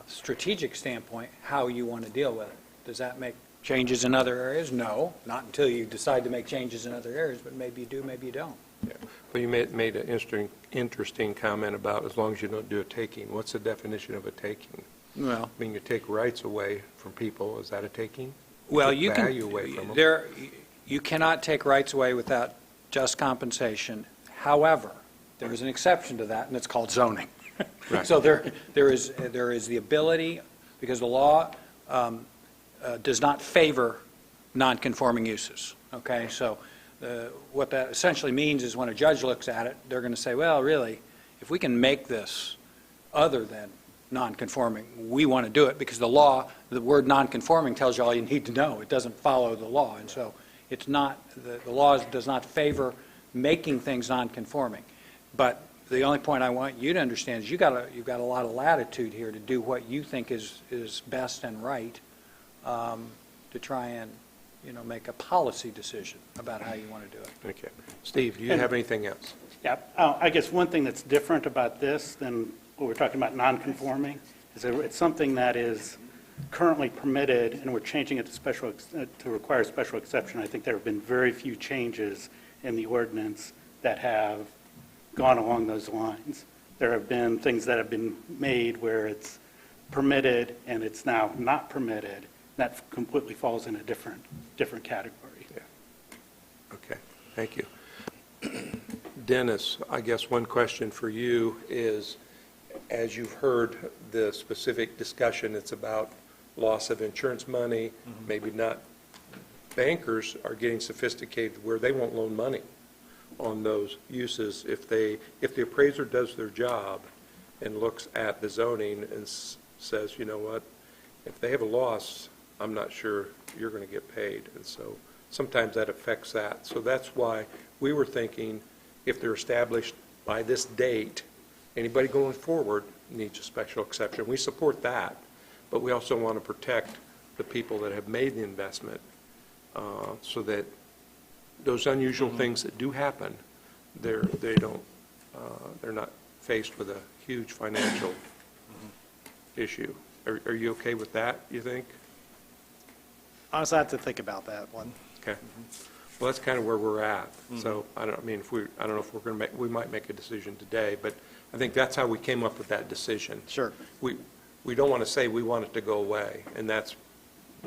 strategic standpoint how you want to deal with it. Does that make changes in other areas? No, not until you decide to make changes in other areas, but maybe you do, maybe you don't. Yeah. Well, you made an interesting comment about as long as you don't do a taking. What's the definition of a taking? Well, I mean, you take rights away from people. Is that a taking? Well, Take you can, value away from them? you cannot take rights away without just compensation. However, there is an exception to that, and it's called zoning. Right. So there is the ability, because the law does not favor non-conforming uses, okay? So what that essentially means is when a judge looks at it, they're going to say, well, really, if we can make this other than non-conforming, we want to do it, because the law, the word non-conforming tells you all you need to know. It doesn't follow the law, and so it's not, the law does not favor making things non-conforming. But the only point I want you to understand is you've got a lot of latitude here to do what you think is best and right, to try and make a policy decision about how you want to do it. Okay. Steve, do you have anything else? Yeah, I guess one thing that's different about this than what we're talking about non-conforming is that it's something that is currently permitted, and we're changing it to require special exception. I think there have been very few changes in the ordinance that have gone along those lines. There have been things that have been made where it's permitted and it's now not permitted. That completely falls in a different category. Yeah. Okay, thank you. Dennis, I guess one question for you is, as you've heard the specific discussion, it's about loss of insurance money, maybe not. Bankers are getting sophisticated where they won't loan money on those uses if the appraiser does their job and looks at the zoning and says, you know what, if they have a loss, I'm not sure you're going to get paid. And so sometimes that affects that. So that's why we were thinking if they're established by this date, anybody going forward needs a special exception. We support that, but we also want to protect the people that have made the investment so that those unusual things that do happen, they're not faced with a huge financial issue. Are you okay with that, you think? Honestly, I have to think about that one. Okay. Well, that's kind of where we're at. So I don't know if we're going to we might make a decision today, but I think that's how we came up with that decision. Sure. We don't want to say we want it to go away, and that's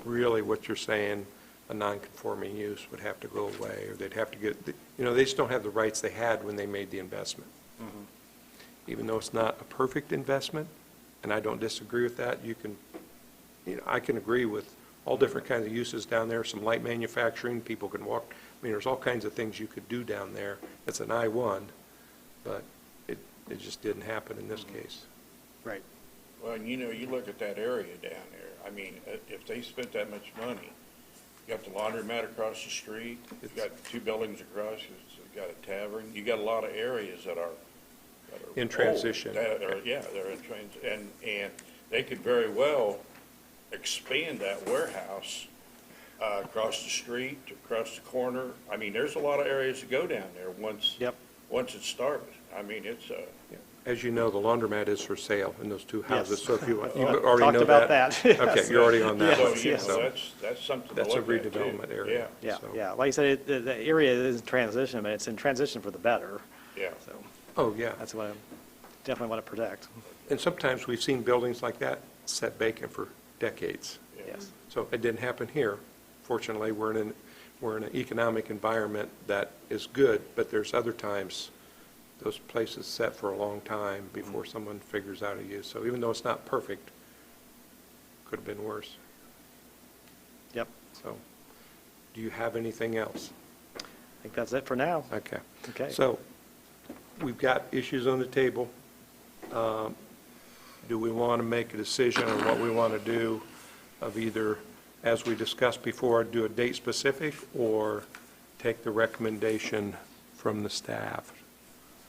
really what you're saying. A non-conforming use would have to go away, or they'd have to get, they just don't have the rights they had when they made the investment. Even though it's not a perfect investment, and I don't disagree with that, I can agree with all different kinds of uses down there, some light manufacturing, people can walk, I mean, there's all kinds of things you could do down there. It's an I-1, but it just didn't happen in this case. Right. Well, and you look at that area down there, I mean, if they spent that much money, you got the laundromat across the street, you've got 2 buildings across, you've got a tavern, you got a lot of areas that are In transition. Yeah, they're in transition, and they could very well expand that warehouse across the street, across the corner. I mean, there's a lot of areas to go down there once it's started. I mean, it's As you know, the laundromat is for sale in those 2 houses, Yes. so if you Talked already know about that. that, Okay, yes. you're already on that. So, one, so that's something to That's a look at, too. redevelopment area. Yeah, so. yeah. Like you said, the area is in transition, but it's in transition for the better. Yeah. So Oh, yeah. that's what I definitely want to protect. And sometimes we've seen buildings like that set vacant for decades. Yes. So it didn't happen here. Fortunately, we're in an economic environment that is good, but there's other times those places set for a long time before someone figures out a use. So even though it's not perfect, could have been worse. Yep. So, do you have anything else? I think that's it for now. Okay. Okay. So, we've got issues on the table. Do we want to make a decision on what we want to do of either, as we discussed before, do a date specific or take the recommendation from the staff?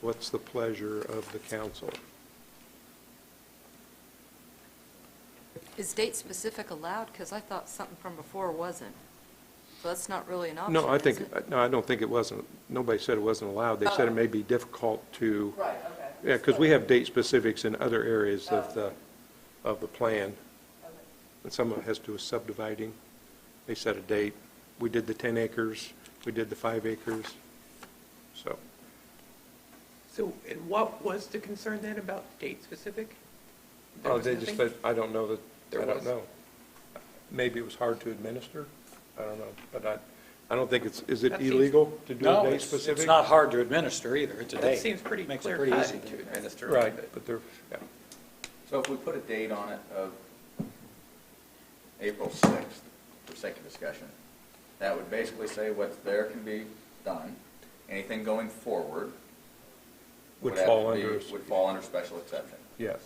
What's the pleasure of the council? Is date specific allowed? Because I thought something from before wasn't. So that's not really an option, No, I is think, it? no, I don't think it wasn't, nobody said it wasn't allowed. They said it may be difficult to. Right, okay. Yeah, because we have date specifics in other areas of the plan. And some of it has to do with subdividing. They set a date. We did the 10 acres, we did the 5 acres, so. So, and what was the concern then about date specific? There Oh, was they just nothing? said, I don't know that, There I don't was. know. Maybe it was hard to administer, I don't know, but I don't think is it That seems- illegal to do a No, date it's specific? not hard to administer either. It's a That date. seems pretty Makes it clear pretty cut easy. to administer. Right, but- but there, yeah. So if we put a date on it of April 6th, for sake of discussion, that would basically say what's there can be done. Anything going forward Would have fall to be- under, would fall under special exception. yes.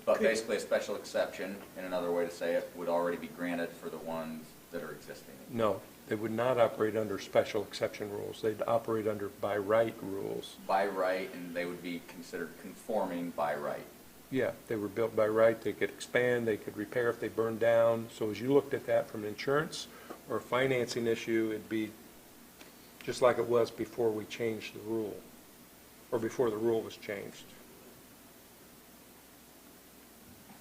But basically, a special exception, in another way to say it, would already be granted for the ones that are existing. No, they would not operate under special exception rules. They'd operate under by right rules. By right, and they would be considered conforming by right. Yeah, they were built by right, they could expand, they could repair if they burned down. So as you looked at that from an insurance or a financing issue, it'd be just like it was before we changed the rule, or before the rule was changed.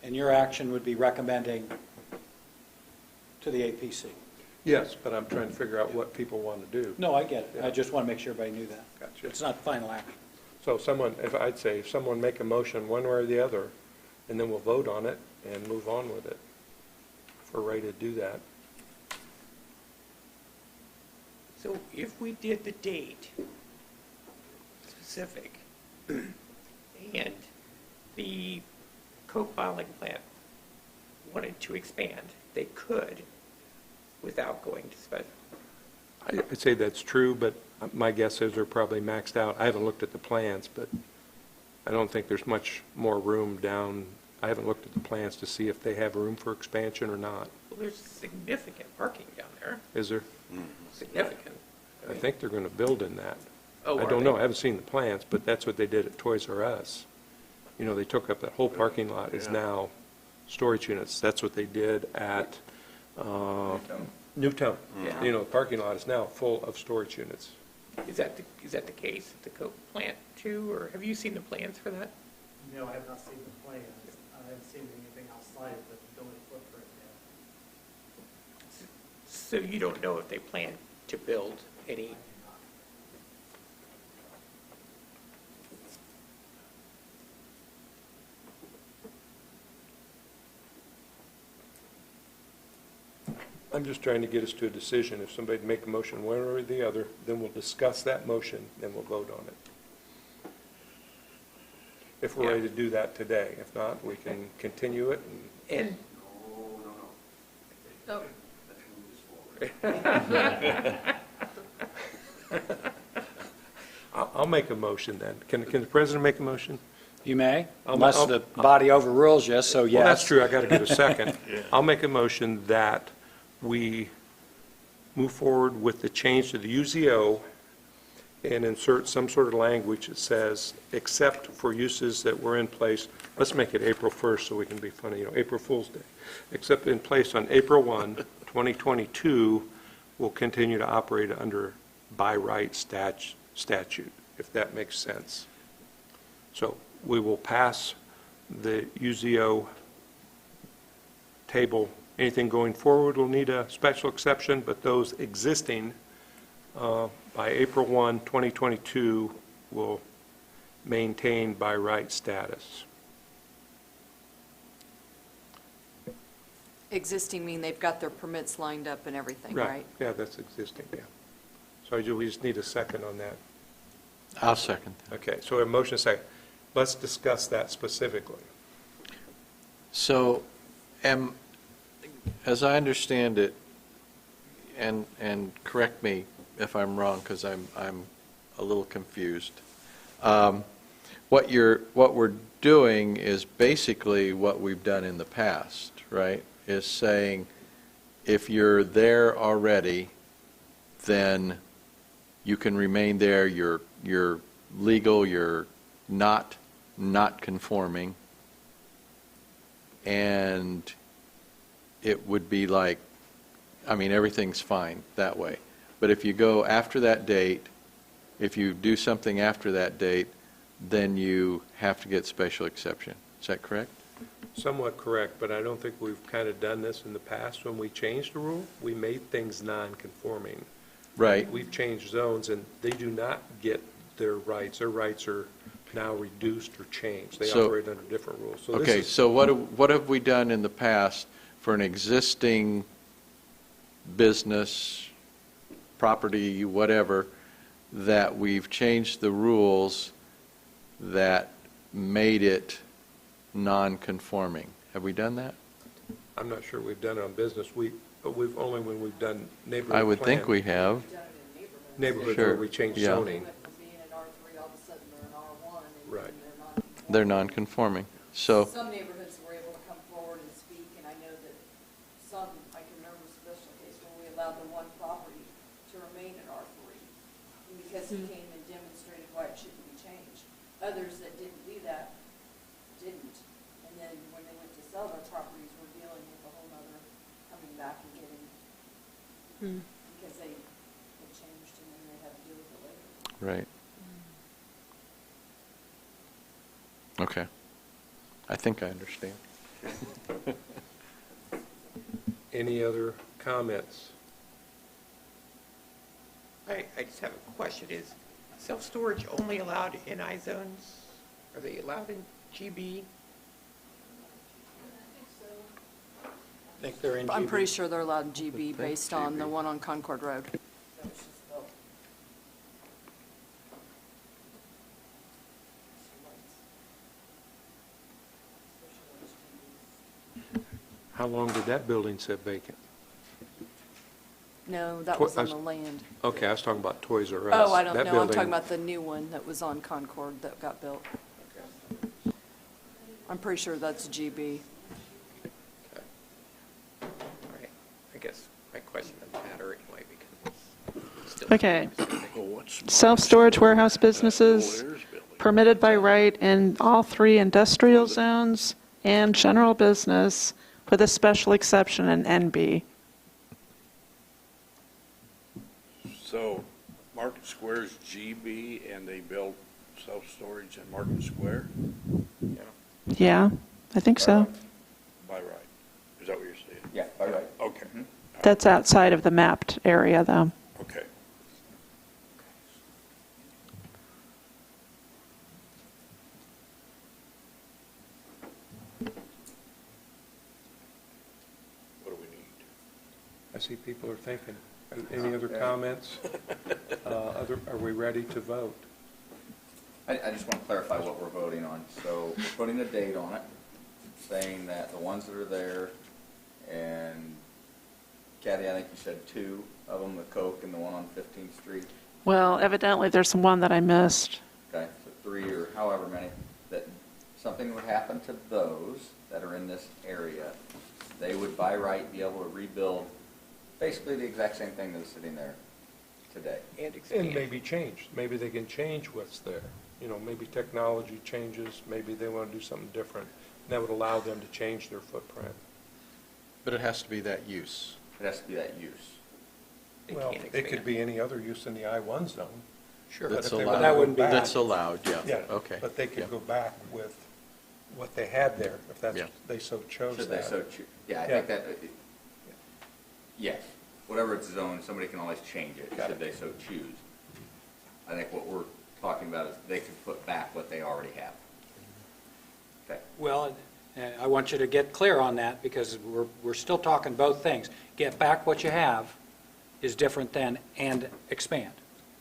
And your action would be recommending to the APC? Yes, but I'm trying to figure out what people want to do. No, I get it. I just want to make sure everybody knew that. Gotcha. It's not final action. So someone, I'd say, if someone make a motion one way or the other, and then we'll vote on it and move on with it, if we're ready to do that. So if we did the date specific, and the coke bottling plant wanted to expand, they could without going to special. I'd say that's true, but my guess is they're probably maxed out. I haven't looked at the plans, but I don't think there's much more room down. I haven't looked at the plans to see if they have room for expansion or not. Well, there's significant parking down there, Is there? significant. I think they're going to build in that. Oh, I are don't know, they? I haven't seen the plans, but that's what they did at Toys R Us. You know, they took up that whole parking lot is now storage units. That's what they did at Newtown. Yeah. You know, the parking lot is now full of storage units. Is that the case at the coke plant too, or have you seen the plans for that? No, I have not seen the plans. I haven't seen anything outside of the building footprint yet. So you don't know if they plan to build any? I'm just trying to get us to a decision. If somebody make a motion one way or the other, then we'll discuss that motion, then we'll vote on it. If we're ready to do that today. If not, we can continue it. And Oh, I'll make a motion then. Can the president make a motion? You may, I'll- unless the body overrules you, so yes. Well, that's true, I got to get a second. I'll make a motion that we move forward with the change to the UZO and insert some sort of language that says, except for uses that were in place, let's make it April 1st so we can be funny, April Fool's Day, except in place on April 1, 2022, will continue to operate under by right statute, if that makes sense. So we will pass the UZO table. Anything going forward will need a special exception, but those existing by April 1, 2022 will maintain by right status. Existing mean they've got their permits lined up and everything, right? Yeah, that's existing, yeah. So we just need a second on that. I'll second. Okay, so a motion second. Let's discuss that specifically. So, as I understand it, and correct me if I'm wrong, because I'm a little confused. What we're doing is basically what we've done in the past, right? Is saying, if you're there already, then you can remain there. You're legal. You're not conforming, and it would be like, I mean, everything's fine that way. But if you go after that date, if you do something after that date, then you have to get special exception. Is that correct? Somewhat correct, but I don't think we've kind of done this in the past. When we changed the rule, we made things non-conforming. Right. We've changed zones, and they do not get their rights. Their rights are now reduced or changed. They operate under different rules. So Okay, so what have we done in the past for an existing business, property, whatever, that we've changed the rules that made it non-conforming? Have we done that? I'm not sure we've done it on business. But we've only when we've done neighborhood I would plan. think we have. Neighborhood Sure. where we changed Yeah. zoning. Right. They're non-conforming. So, Some neighborhoods were able to come forward and speak, and I know that some, I can remember a special case when we allowed the one property to remain in R3, because he came and demonstrated why it shouldn't be changed. Others that didn't do that didn't. And then when they went to sell their properties, were dealing with a whole other coming back and getting, because they had changed and then they had to deal with it later. right. Okay. I think I understand. Any other comments? I just have a question. Is self-storage only allowed in I zones? Are they allowed in GB? I think they're in I'm GB. pretty sure they're allowed in GB based on the one on Concord Road. How long did that building sit vacant? No, that was on the land. Okay, I was talking about Toys R Us. Oh, I don't That know. I'm building- talking about the new one that was on Concord that got built. I'm pretty sure that's GB. All right. I guess my question doesn't matter anyway because it's still. Okay. Self-storage warehouse businesses permitted by right in all three industrial zones and general business with a special exception in NB. So Market Square is GB and they build self-storage in Market Square? Yeah, I think so. By right. Is that what you're saying? Yeah, by right. Okay, That's outside of the mapped area, though. okay. What do we need? I see people are thinking. Any other comments? Are we ready to vote? I just want to clarify what we're voting on. So we're putting a date on it, saying that the ones that are there and Kathy, I think you said 2 of them, the Coke and the one on 15th Street. Well, evidently, there's one that I missed. Okay, so 3 or however many, that something would happen to those that are in this area. They would by right be able to rebuild basically the exact same thing that's sitting there today. And maybe change. Maybe they can change what's there. You know, maybe technology changes, maybe they want to do something different. And that would allow them to change their footprint. But it has to be that use. It has to be that use. Well, it could be any other use in the I-1 zone. Sure. That's But if they allowed. wanna go back- That's allowed, yeah. Yeah. Okay. But they Yeah. could go back with what they had there, if that's, Yeah. they so chose Should they that. so choose? Yeah, I Yeah. think that, yes, whatever it's zoned, somebody can always change it, Got should they so choose. I think what we're talking about is they can put back what they already have. Okay. Well, and I want you to get clear on that, because we're still talking both things. Get back what you have is different than and expand.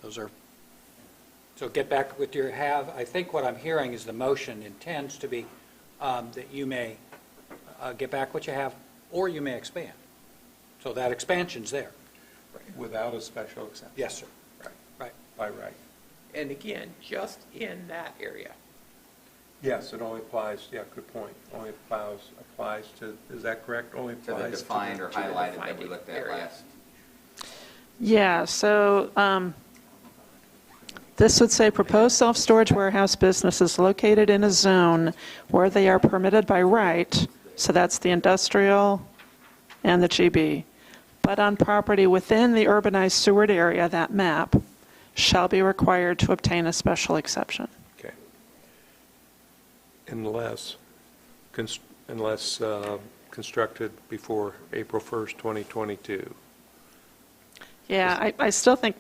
Those are, so get back what you have. I think what I'm hearing is the motion intends to be that you may get back what you have, or you may expand. So that expansion's there. Without a special exception. Yes, sir. Right. Right. By right. And again, just in that area. Yes, it only applies, yeah, good point. Only applies to, is that correct? Only To the applies to. defined or to the highlighted that we defined looked at area. last. Yeah, so this would say proposed self-storage warehouse businesses located in a zone where they are permitted by right, so that's the industrial and the GB, but on property within the urbanized Seward area, that map, shall be required to obtain a special exception. Okay. Unless constructed before April 1st, 2022. Yeah, I still think,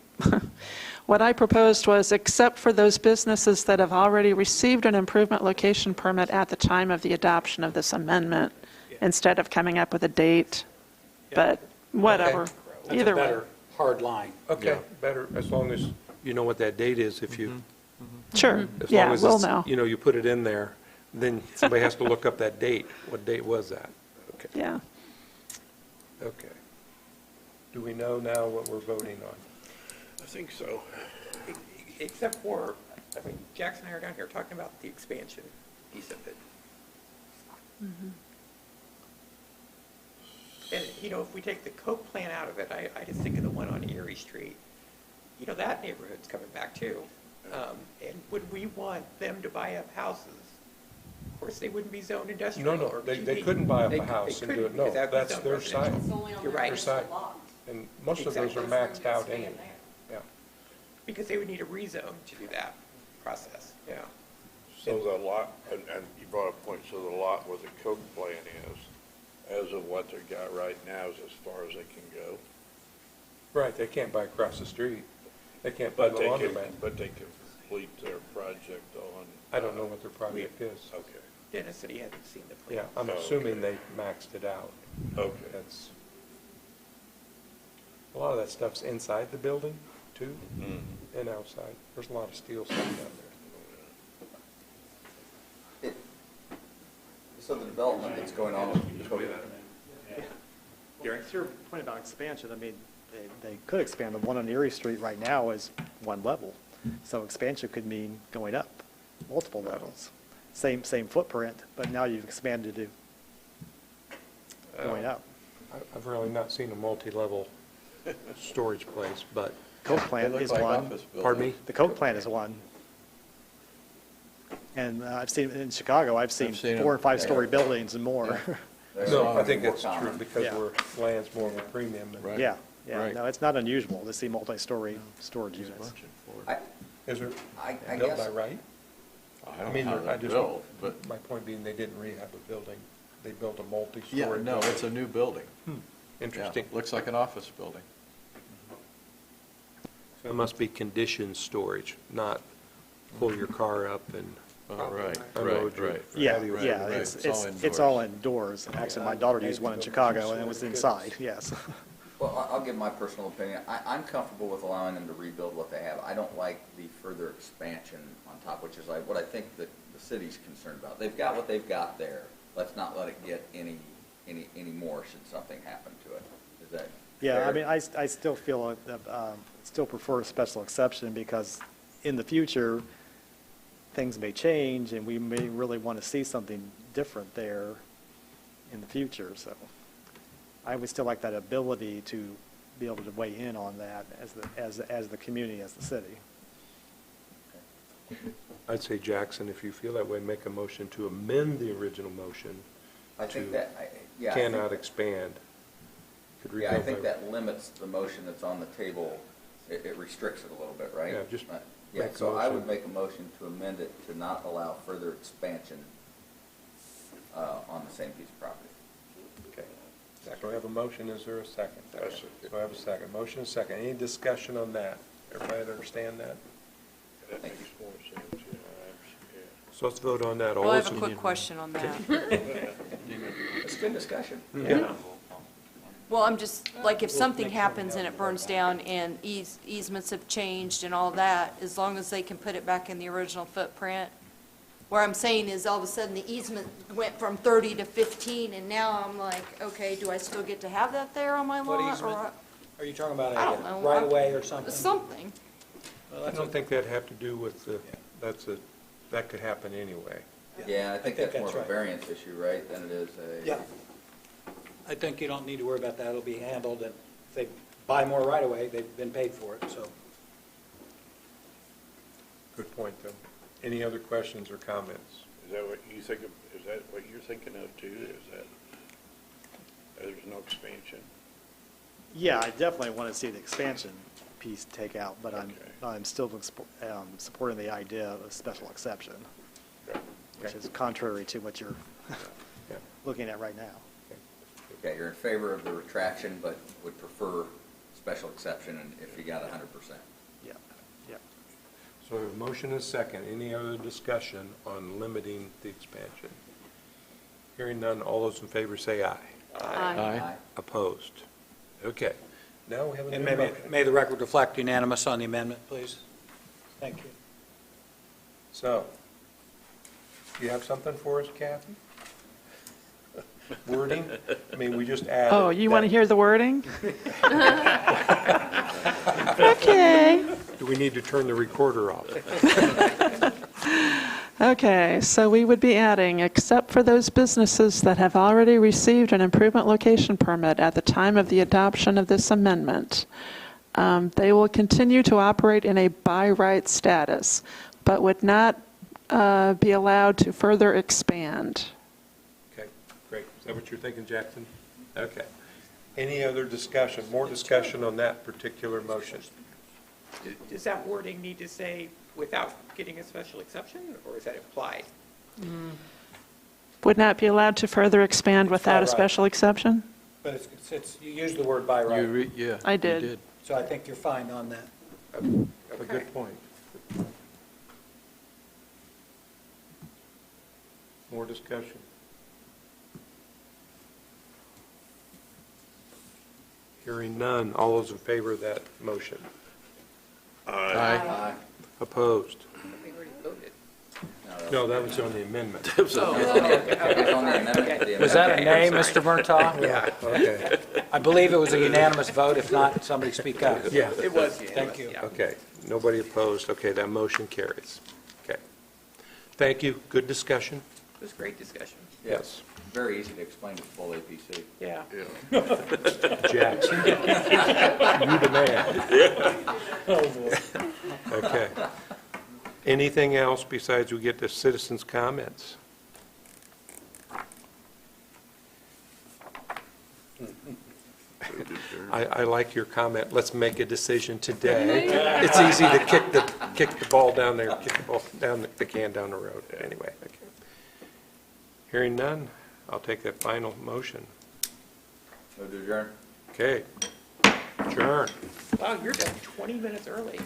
what I proposed was, except for those businesses that have already received an improvement location permit at the time of the adoption of this amendment, instead of coming up with a date, but whatever, That's either a way. better hard line. Okay, better, as long as you know what that date is, if you, Sure, as yeah, long as we'll it's, know. you know, you put it in there, then somebody has to look up that date. What date was that? Okay, Yeah. okay. Do we know now what we're voting on? I think so. Except for, I mean, Jackson and I are down here talking about the expansion piece of it. And, you know, if we take the Coke plan out of it, I just think of the one on Erie Street. You know, that neighborhood's coming back too. And would we want them to buy up houses? Of course, they wouldn't be zoned industrial No, or they GB. couldn't buy up They- a house they and do it, couldn't, no, because that would be that's zoned their residential. site. It's only on You're the right. Their site. residential lot. And most of those are Exactly. maxed out Staying anyway. there. Yeah. Because they would need a rezone to do that process, yeah. So the lot, and you brought up a point, so the lot where the Coke plan is, as of what they got right now, is as far as they can go. Right, they can't buy across the street. They can't buy But the they laundromat. can, but they can complete their project on. I don't know what their project is. Okay, Dennis said he hadn't seen the plan. Yeah, I'm Oh, assuming okay. they maxed it out. okay. That's, a lot of that stuff's inside the building, too, and outside. There's a lot of steel stuff down there. So the development that's going on with Coke. Gary? To your point about expansion, I mean, they could expand. The one on Erie Street right now is one level. So expansion could mean going up, multiple levels. Same footprint, but now you've expanded to going up. I've really not seen a multi-level storage place, but, Coke plant is one. pardon me? The Coke plant is one. And I've seen, in Chicago, I've seen seen 4 and 5 them. story buildings and more. No, I think More that's true, common. because Yeah. land's more of a premium. than- Right. Yeah, yeah, Right. no, it's not unusual to see multi-story storage There's a units. bunch in Florida. I, Is there, I built guess, by right? I don't mean, know how I they're just- built, but, My point being, they didn't rehab a building. They built a multi-story. yeah, no, building. it's a new building. Interesting. Yeah, looks like an office building. So it must be conditioned storage, not pull your car up and Oh, right, unload your right. Yeah, patio. Right, yeah, right. it's It's all it's all indoors. Actually, my daughter used one in Chicago, and it was inside, yes. well, I'll give my personal opinion. I'm comfortable with allowing them to rebuild what they have. I don't like the further expansion on top, which is like what I think that the city's concerned about. They've got what they've got there. Let's not let it get any more should something happen to it. Is that? Yeah, I Fair. mean, I still feel, still prefer a special exception because in the future, things may change and we may really want to see something different there in the future, so I would still like that ability to be able to weigh in on that as the community, as the city. I'd say, Jackson, if you feel that way, make a motion to amend the original motion. I think to that, yeah. I think- Cannot expand. Could we Yeah, I go think by- that limits the motion that's on the table. It restricts it a little bit, right? Yeah, just Yeah, make a so I would motion. make a motion to amend it to not allow further expansion on the same piece of property. Okay. So I have a motion, is there a second? So I have a second. Motion is second. Any discussion on that? Everybody understand that? That makes more sense, yeah. So let's vote on that. All Well, I have those a in- quick question on that. It's good discussion. Yeah. Well, I'm just, like, if something happens and it burns down and easements have changed and all that, as long as they can put it back in the original footprint, where I'm saying is all of a sudden the easement went from 30 to 15, and now I'm like, okay, do I still get to have that there on my What lot? easement? Or Are you talking about I don't know. a right-of-way or something? something. Well, I don't think that'd have to do with the, that could happen anyway. Yeah, I think that's more that's of a right. variance issue, right, than it is a. Yeah. I think you don't need to worry about that. It'll be handled, and if they buy more right-of-way, they've been paid for it, so. Good point, though. Any other questions or comments? Is that what you think of, is that what you're thinking of too, is that there's no expansion? Yeah, I definitely want to see the expansion piece take out, but Okay. I'm still supporting the idea of a special exception, which is contrary to what you're Yeah. looking at right now. Okay, you're in favor of the retraction, but would prefer special exception and if you got 100%. Yeah, yeah. So we have a motion and a second. Any other discussion on limiting the expansion? Hearing none, all those in favor say aye. Aye. Opposed? Okay. Now we have a And new may motion. the record reflect unanimous on the amendment, please. Thank you. So, you have something for us, Kathy? Wording? I mean, we just added. Oh, you want to that- hear the wording? Okay. Do we need to turn the recorder off? Okay, so we would be adding, except for those businesses that have already received an improvement location permit at the time of the adoption of this amendment, they will continue to operate in a by right status, but would not be allowed to further expand. Okay, great. Is that what you're thinking, Jackson? Okay. Any other discussion, more discussion on that particular motion? Does that wording need to say without getting a special exception, or is that implied? Would not be allowed to further expand without a right. special exception? But it's, you used the word by right, Yeah. I you did. so I think you're fine on that. A good point. More discussion. Hearing none, all those in favor of that motion? Aye. Opposed? We already voted. No, that was on the amendment. It's on the amendment to the Was that a amendment. nay, Mr. Murtaugh? Yeah, Okay, I believe it was a unanimous vote. If not, somebody speak up. yeah, it was. Thank you. Yeah. okay. Nobody opposed. Okay, that motion carries. Okay. Thank you. Good discussion. It was great discussion. Yes. Very easy to explain to full APC. Yeah. Jackson. You the man. Okay. Anything else besides we get to citizens' comments? I like your comment, let's make a decision today. It's easy to kick the ball down there, kick the ball down, the can down the road, anyway. Okay. Hearing none, I'll take that final motion. Move to adjourn. Okay. Adjourn. Wow, you're done 20 minutes early.